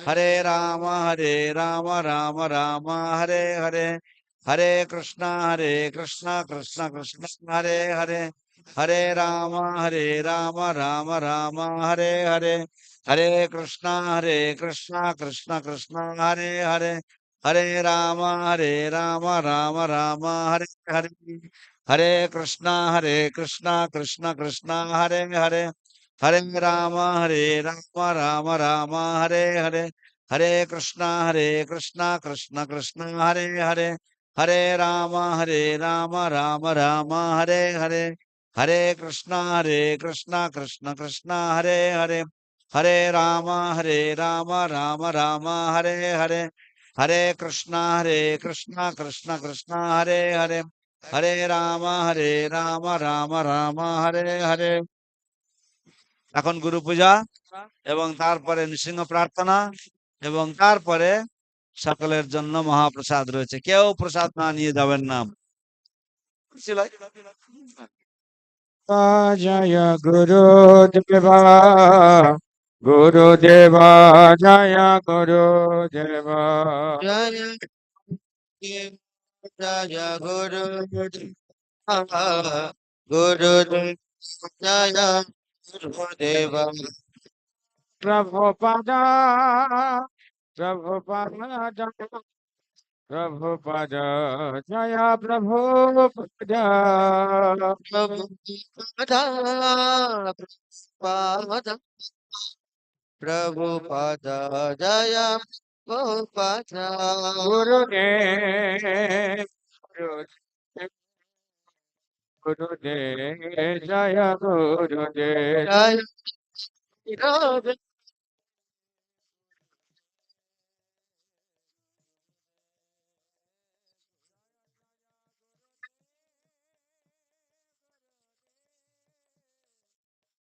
Hare Rama, Hare Hare, Hare Krishna, Krishna Krishna, Hare Hare, Hare Rama, Hare Hare, Hare Krishna, Krishna Krishna, Hare Hare, Hare Rama, Hare Hare, Hare Krishna, Krishna Krishna, Hare Hare, Hare Rama, Hare Hare, Hare Krishna, Krishna Krishna, Hare Hare, Hare Rama, Hare Hare, Hare Krishna, Krishna Krishna, Hare Hare, Hare Rama, Hare Hare, Hare Krishna, Krishna Krishna, Hare Hare, Hare Rama, Hare Hare। এখন গুরু পূজা এবং তারপরে নৃসিংহ প্রার্থনা এবং তারপরে সকলের জন্য মহাপ্রসাদ রয়েছে, কেউ প্রসাদ না নিয়ে যাবেন না। জয় গুরুদেবা গুরুদেবা জয় গুরুদেবা জয় জয় গুরু গুরুদেব জয় গুরুদেব। প্রভুপাদা প্রভুপাদা প্রভুপাদা জয় প্রভুপাদা প্রভুপাদ প্রভুপাদ জয় প্রভুপাদ। গুরুদেব গুরুদেব জয় গুরুদেব জয়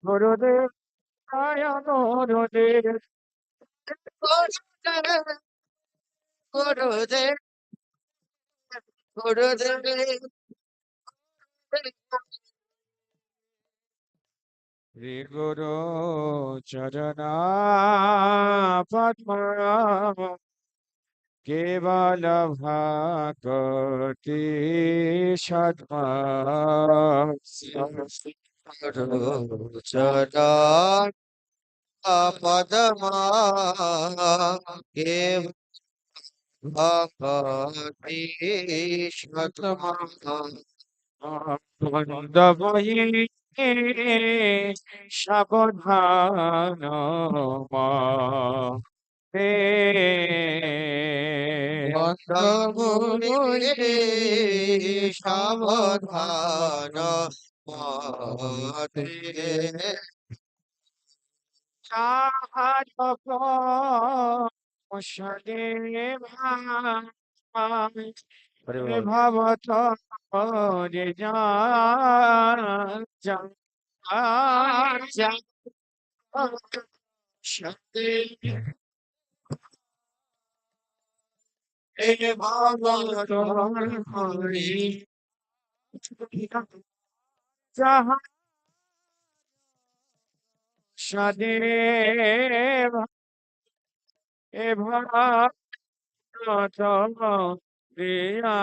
গুরুদেব জয় গুরুদেব গুরুদেব গুরুদেব। শ্রী গুরু চরণা পদ্মা কেবল ভাগতি সদ্মা চরণ পদমা কে ভক্তি শতমা। বন্দবহি সাবধান হে বন্ধমুনি সাবধান মতে সাহায্য সদেব ভবত রে যাহা সদেব এ ভবত রিয়া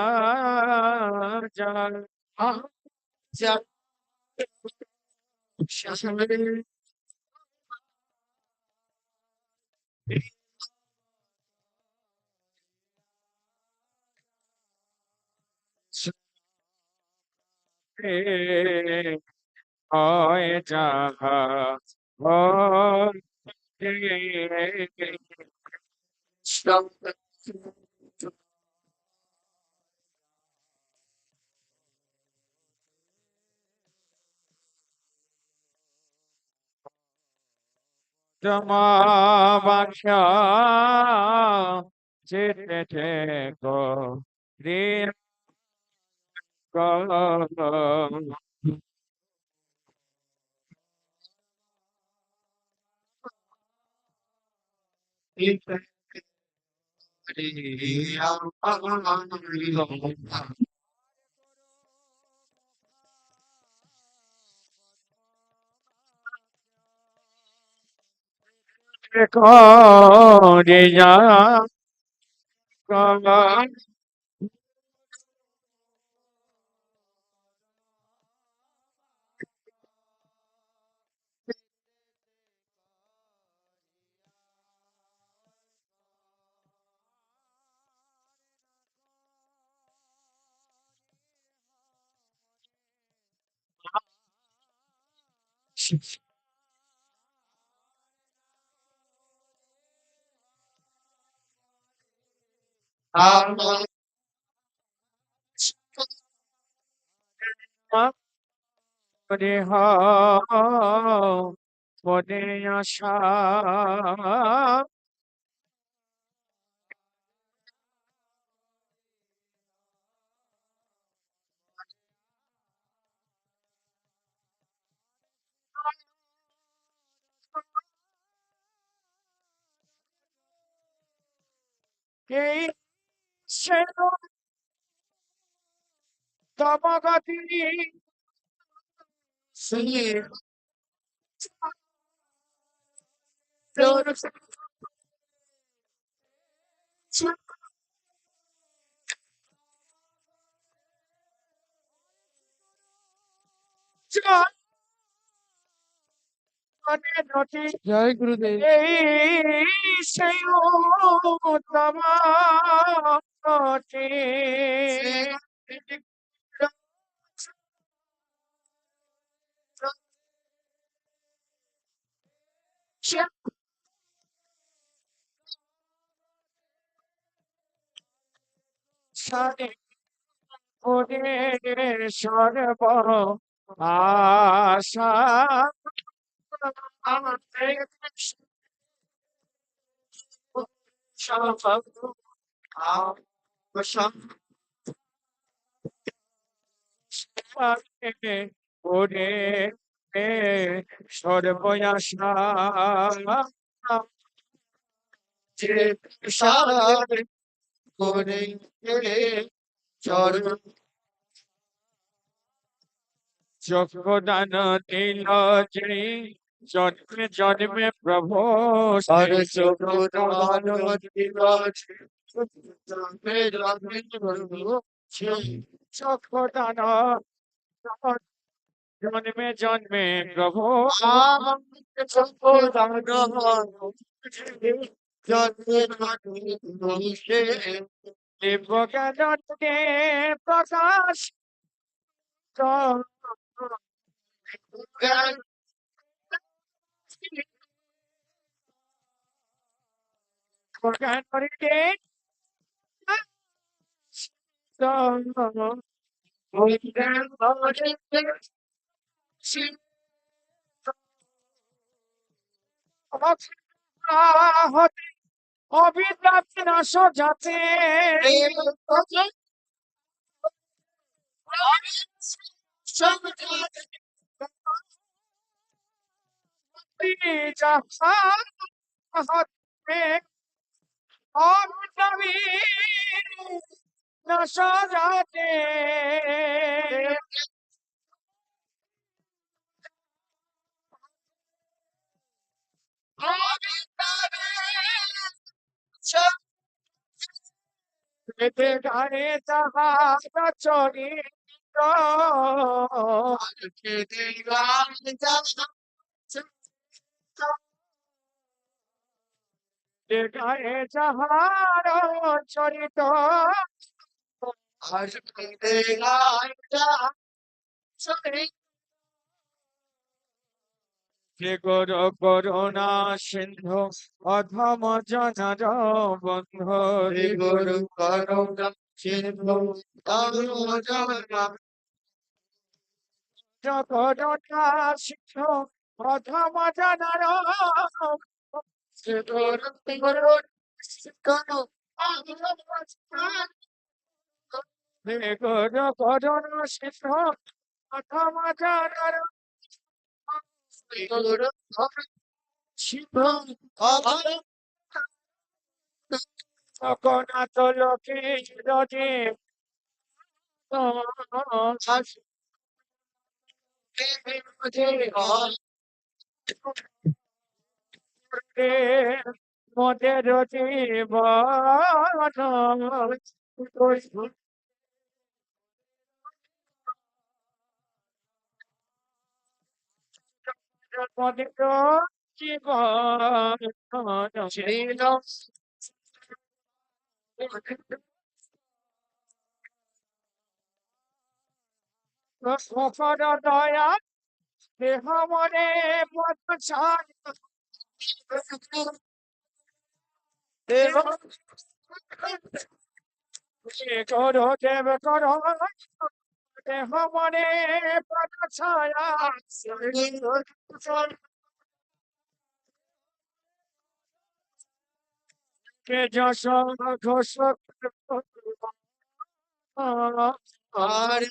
হয় যাহা বাক্ষ্য চিত্তে থেকো जय गुरुदेव সর্ব আশা ওরে সর্বয়াশা চক্ষুদান দিল যিনি জন্মে জন্মে প্রভু চক্ষুদান জন্মে জন্মে প্রভু দিব্যজ্ঞানকে প্রকাশ করিতে অবিদ্যা বিনাশ যাতে অবিদ্যা বিনাশ যাতে গায়ে তাহার চরিত্র গায়ে যাহার চরিত গুরু করুণা সিন্ধু অধম জনর বন্ধু গুরু করুণা সিন্ধু করুণা সিন্ধু অধম জনর গুরু করুণা সিন্ধু অধম জনর জগন্নাথ লোকে যদি মোদের জীবন মোদের জীবন ছিল অপর দয়া দেহ মনে পথ করো দেব করো দেহ মনে পথ ছায়া কে যশ ঘোষ আর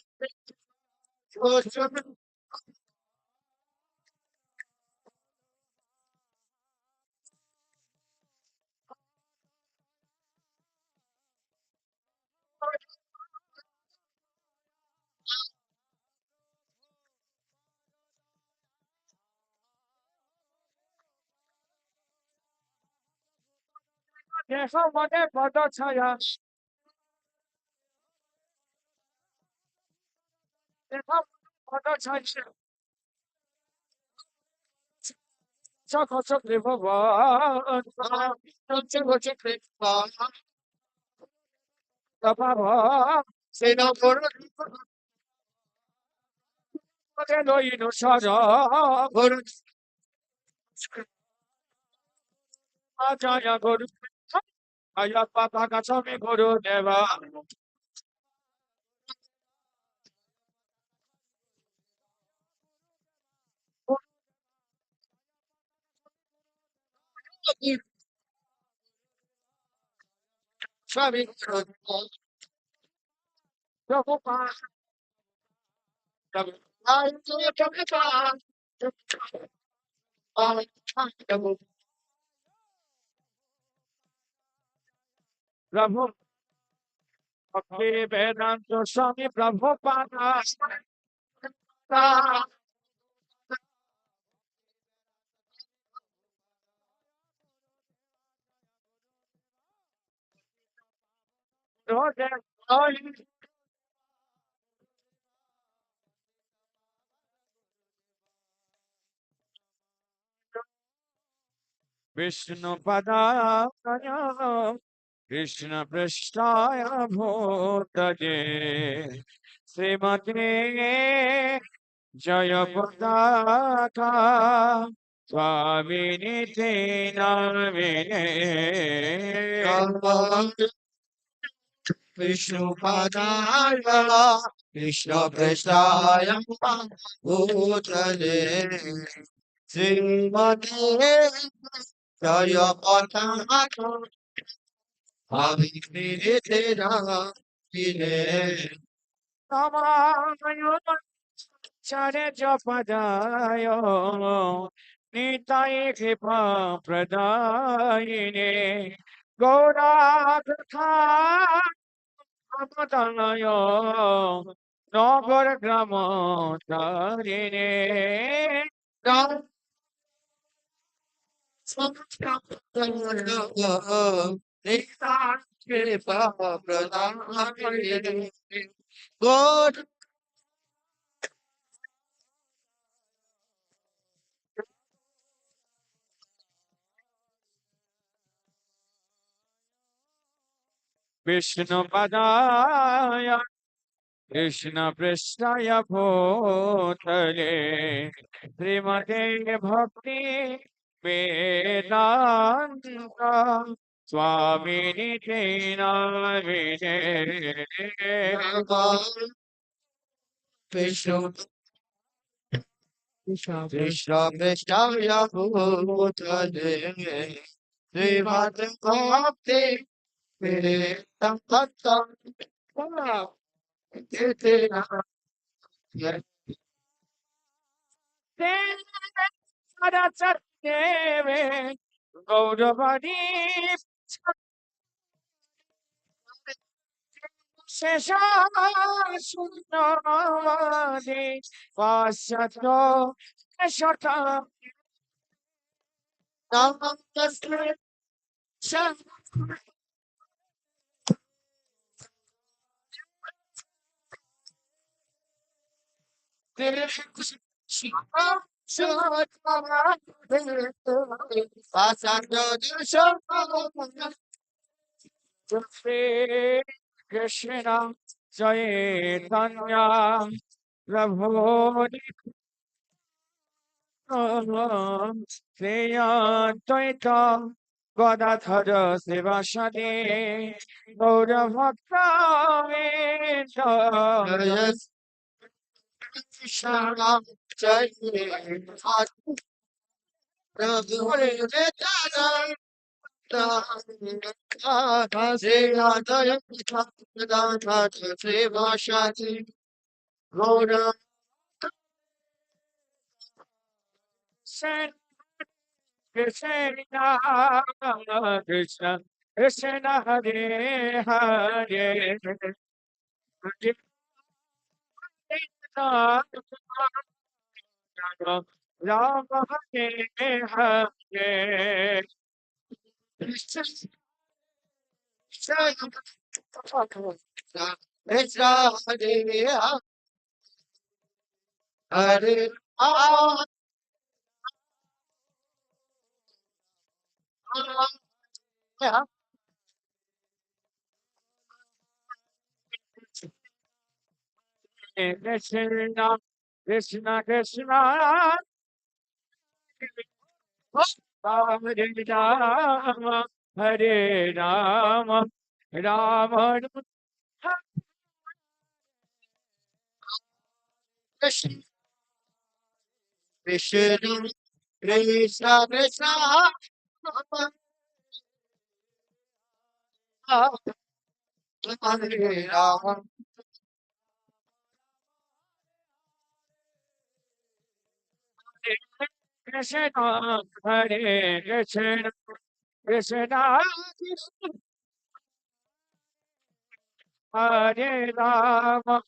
দেহ মনে পদ ছায়া দেহ পদ ছায়া সকল চক্রে ভগবান Jaya Guru Jayapataka Swami Guru Deva Swami Guru Prabhupada Prabhu Bhakti Vedanta Swami Prabhupada Vishnu Padaya Krishna Prasthaya Bhutale Srimati Jayapataka Swami Namine Vishnu Padaya Krishna Prasthaya Bhutale Srimati Jayapataka Chare Japadayo Nitai Kripa Pradayine Gora Katha Apadanayo Nogor Gramo Tarine God Vishnu Padaya Krishna Prasthaya Bhutale Srimate Bhakti Vedanta Swami Namine Vishnu Krishna Prasthaya Bhutale Srimate Bhakti Vedanta Gauravani Sheshasundamadi Vasato Shata Namaste Krishna Chaitanya Prabhu Sriyantaita Gadadhara Sivasade Gaura Bhakta Vinda Krishna Chaitanya Prabhu Gaura Krishna Krishna Krishna Hare Hare Hare Rama Rama Hare Hare Krishna Krishna Hare Hare Rama Krishna Krishna Krishna Hare Rama Hare Rama Rama Krishna Krishna Krishna Krishna Hare Rama Krishna Hare Krishna Krishna Hare Rama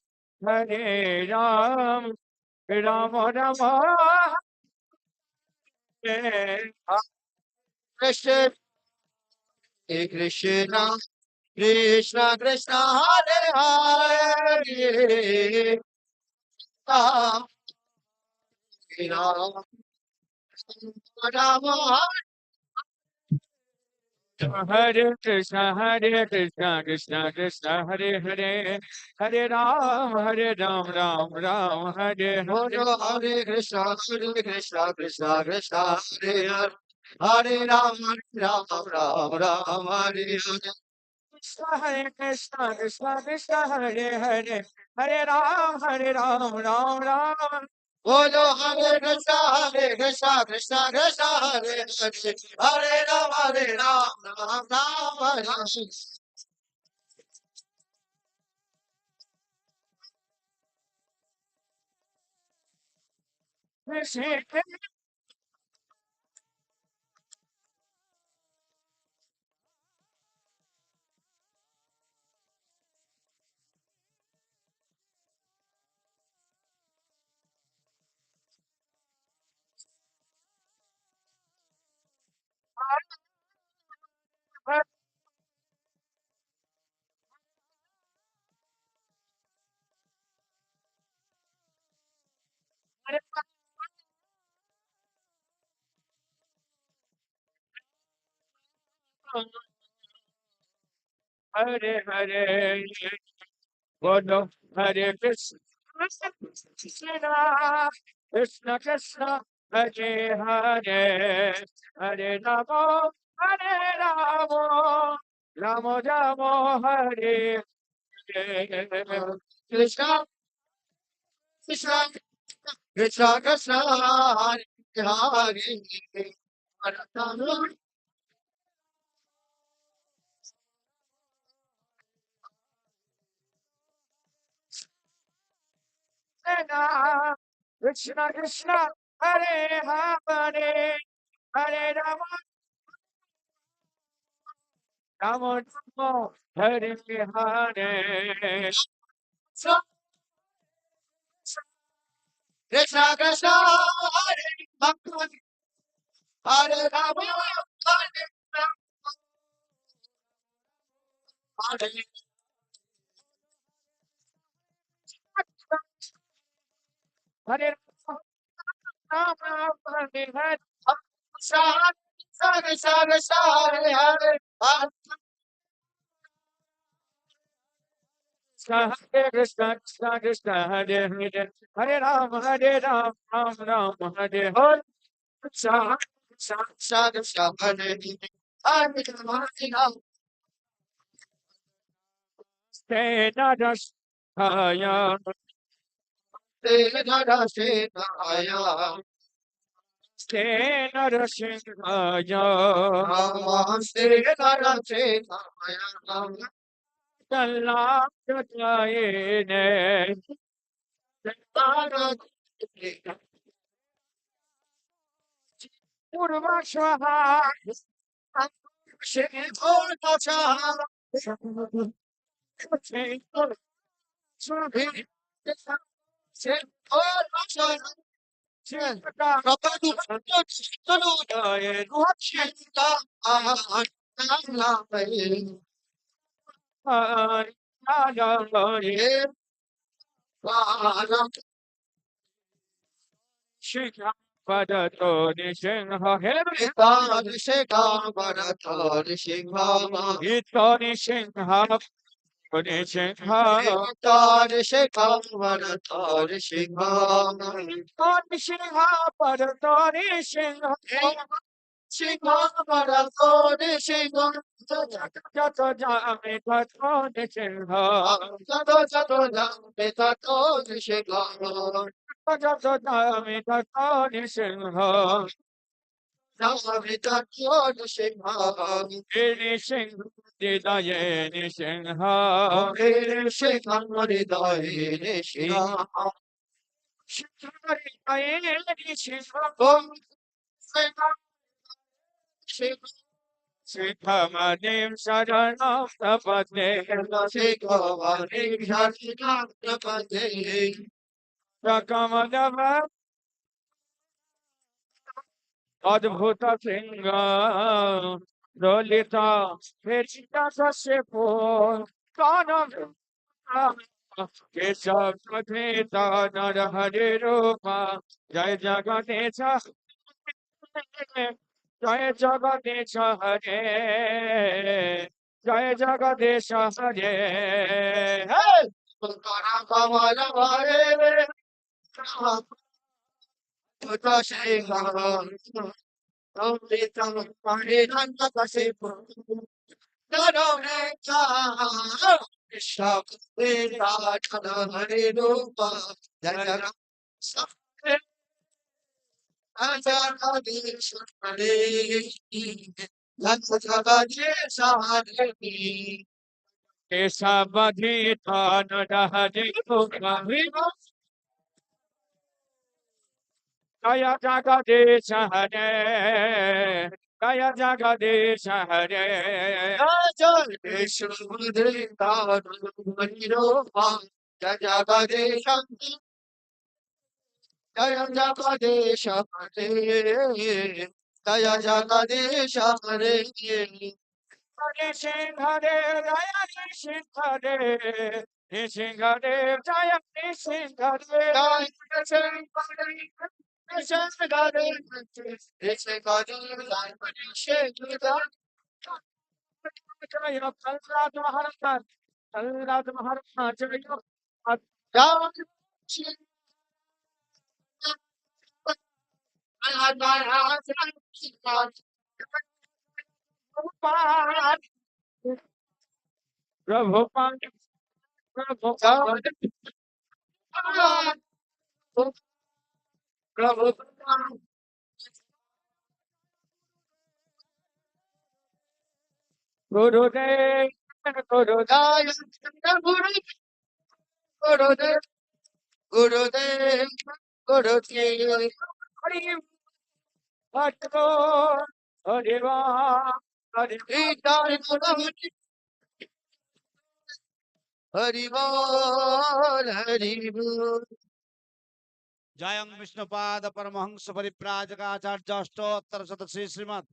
Hare Rama Rama Rama Hare Krishna Krishna Krishna Krishna Hare Hare Rama Rama Rama Hare Krishna Krishna Krishna Hare Hare Hare Ram Ram Ram Hare Hare Hare Krishna Krishna Krishna Krishna Hare Hare Hare Ram Ram Ram Ram Hare Hare Hare Krishna Krishna Krishna Hare Hare Hare Ram Ram Ram Bolo Hare Krishna Krishna Krishna Hare Hare Hare Ram Ram Ram Hare Hare Hare Hare Bodo Hare Krishna Krishna Krishna Krishna Hare Hare Hare Ramo Hare Ramo Ramo Ramo Hare Hare Krishna Krishna Krishna Krishna Hare Hare Hare Krishna Krishna Hare Hare Hare Rama Rama Rama, Hare Hare. Krishna Krishna, Hare Rama, Hare Rama, Hare Hare Rama, Hare Hare. Shara Shara Shara Shara Hare Hare. Hare Krishna Krishna Krishna Hare Hare Hare Rama Hare Rama Rama Rama Hare Hare Shara Shara Shara Shara Hare Hare Hare Stay Nadashaya Stay Nadashaya Stay Nadashaya Stay Nadashaya Dalla Jatayene Urvashaha Shekha Padato Nishinha Hemita Nishika Padato Nishinha Ito Nishinha Nishinha Nishinha Padato Nishinha Nishinha Padato Nishinha Nishinha Padato Nishinha Jato Jami Tato Nishinha Jato Jato Jami Tato Nishinha Jato Jami Tato Nishinha Jami Tato Nishinha Nishinha Didaye Nishinha Nishinha Didaye Nishinha Shikari Nishinha Sikamanim Sharanam Tapate Sikamanim Sharanam Tapate Sakamadava Adbhuta Singa Dolita Pechita Sasipo Kanam Kesavata Narahari Rupa Jai Jagadesa Jai Jagadesha Hare Jai Jagadesha Hare Hey! Kamala Hare Puta Shinga Amrita Hare Nanda Kasipu Naroneka Krishna Veda Chana Hare Rupa Jaya Jagadesha Hare Jagadesha Hare Kesavadita Nadahari Kaya Jagadesha Hare Kaya Jagadesha Hare Jagadesha Jagadesha Jaya Jagadesha Hare Jaya Jagadesha Hare Nishingade Jaya Nishingade Nishingade Jaya Nishingade Jaya Nishingade Nishingade Jaya Kalrat Maharata Kalrat Maharata Jaya Prabhupada Prabhupada Prabhupada Gurudev Gurudev Gurudev Gurudev Gurudev Hari Bhatto Hariva Hare Hari Bol, Hari Bol. जयं विष्णुपाद परमहंस परिव्राजकाचार्य अष्टोत्तर शत श्री श्रीमद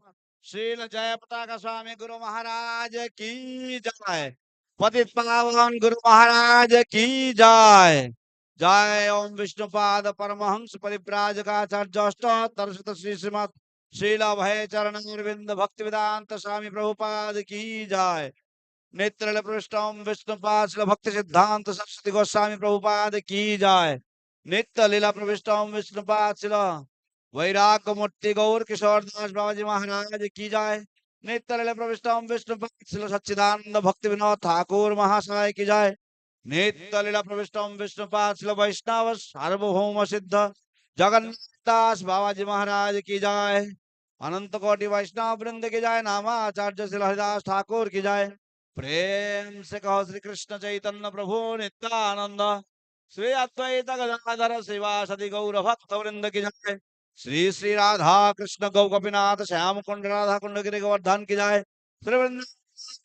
श्रील जयपताका स्वामी गुरु महाराज की जय। पतित पावन गुरु महाराज की जय। जय ओम विष्णुपाद परमहंस परिव्राजकाचार्य अष्टोत्तर शत श्री श्रीमद श्रील भय चरण अरविंद भक्ति वेदांत स्वामी प्रभुपाद की जय। नेत्र पृष्ठम विष्णुपाद शिल भक्ति सिद्धांत सरस्वती गोस्वामी प्रभुपाद की जय। नित्य लीला प्रविष्टम विष्णुपाद शिल वैराग्य मूर्ति गौर किशोर दास बाबा जी महाराज की जय। नित्य लीला प्रविष्टम विष्णुपाद शिल सच्चिदानंद भक्ति विनोद ठाकुर महाशय की जय। नित्य लीला प्रविष्टम विष्णुपाद शिल वैष्णव सार्वभौम सिद्ध जगन्नाथ दास बाबा जी महाराज की जय। अनंत कोटि वैष्णव वृंद की जय। नामाचार्य शिल हरिदास ठाकुर की जय। प्रेम से कहो श्री कृष्ण चैतन्य प्रभु नित्यानंद श्री अद्वैत गदाधर शिवासदि गौर भक्त वृंद की जय। श्री श्री राधा कृष्ण गौ गोपीनाथ श्याम कुंड राधा कुंड गिरि गोवर्धन की जय। श्री वृंदावन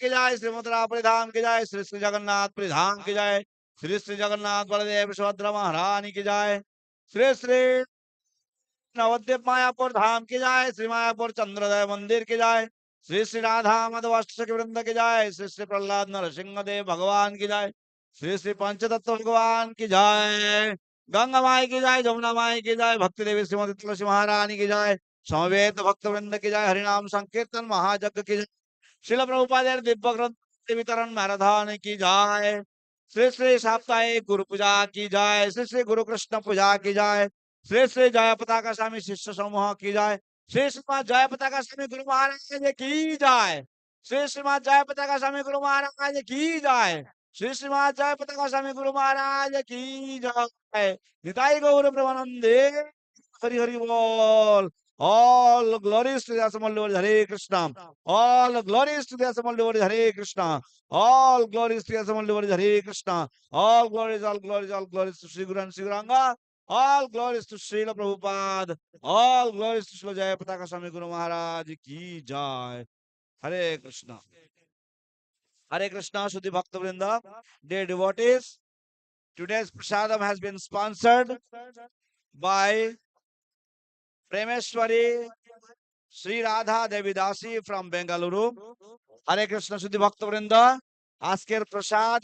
की जय। श्री मथुरा परिधाम की जय। श्री श्री जगन्नाथ परिधाम की जय। श्री श्री जगन्नाथ बलदेव सुभद्रा महारानी की जय। श्री श्री नवद्वीप मायापुर धाम की जय। श्री मायापुर चंद्रोदय मंदिर की जय। श्री श्री राधा मधुवष्ट वृंद की जय। श्री श्री प्रहलाद नरसिंह देव भगवान की जय। श्री श्री पंचतत्व भगवान की जय। गंगा माई की जय। जमुना माई की जय। भक्ति देवी श्रीमती तुलसी महारानी की जय। समवेत भक्त वृंद की जय। हरिनाम संकीर्तन महायज्ञ की जय। शिल प्रभुपाद दिव्य ग्रंथ वितरण मैराथन की जय। श्री श्री साप्ताहिक गुरु पूजा की जय। श्री श्री गुरु कृष्ण पूजा की जय। श्री श्री जयपताका स्वामी शिष्य समूह की जय। श्री श्रीमद जयपताका स्वामी गुरु महाराज की जय। श्री श्रीमद जयपताका स्वामी गुरु महाराज की जय। श्री श्रीमद जयपताका स्वामी गुरु महाराज की जय। निताई गौर प्रेमानंदे हरि हरि बोल। All glories to the Assembled Lord Hare Krishna. All glories to the Assembled Lord Hare Krishna. All glories to the Assembled Lord Hare Krishna. All glories, all glories, all glories to Sri Guru and Sri Guranga. All glories to Srila Prabhupada. All glories to Srila Jayapataka Swami Guru Maharaj ki jai. Hare Krishna. Hare Krishna, Shuddhi Bhakta Vrinda. Dear devotees, today's prasadam has been sponsored by Premeshwari Sri Radha Devi Dasi from Bengaluru. Hare Krishna Shuddhi Bhakta Vrinda. আজকের প্রসাদ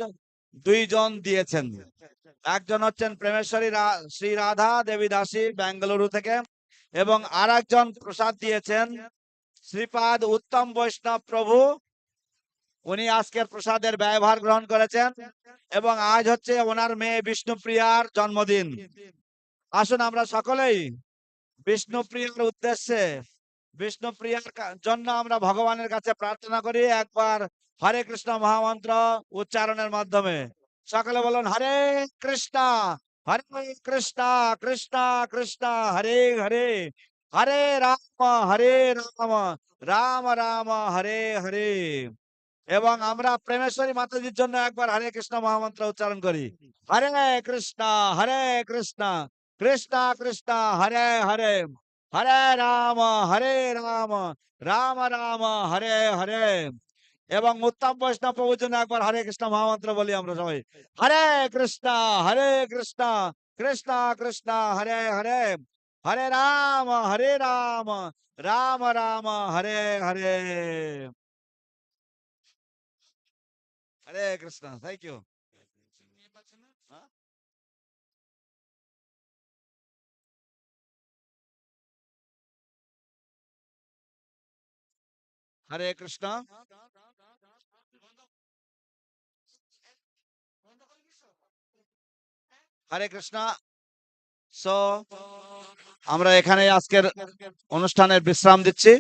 দুইজন দিয়েছেন। একজন হচ্ছেন প্রেমেশ্বরী শ্রী রাধা দেবী দাসী বেঙ্গালুরু থেকে এবং আরেকজন প্রসাদ দিয়েছেন শ্রীপাদ উত্তম বৈষ্ণব প্রভু। উনি আজকের প্রসাদের ব্যয়ভার গ্রহণ করেছেন এবং আজ হচ্ছে ওনার মেয়ে বিষ্ণুপ্রিয়ার জন্মদিন। আসুন আমরা সকলেই বিষ্ণুপ্রিয়ার উদ্দেশ্যে বিষ্ণুপ্রিয়ার জন্য আমরা ভগবানের কাছে প্রার্থনা করি একবার হরে কৃষ্ণ মহামন্ত্র উচ্চারণের মাধ্যমে। সকলে বলুন হরে কৃষ্ণ কৃষ্ণ কৃষ্ণ হরে হরে হরে রাম রাম রাম হরে হরে। এবং আমরা প্রেমেশ্বরী মাতাজির জন্য একবার হরে কৃষ্ণ মহামন্ত্র উচ্চারণ করি। হরে কৃষ্ণ কৃষ্ণ কৃষ্ণ হরে হরে হরে রাম রাম রাম হরে হরে। এবং উত্তম বৈষ্ণব প্রভুর জন্য একবার হরে কৃষ্ণ মহামন্ত্র বলি আমরা সবাই। Hare Krishna Krishna Krishna Hare Hare Hare Ram Ram Ram Hare Hare. Hare Krishna. Thank you. Hare Krishna. Hare Krishna. So আমরা এখানে আজকের অনুষ্ঠানের বিশ্রাম দিচ্ছি।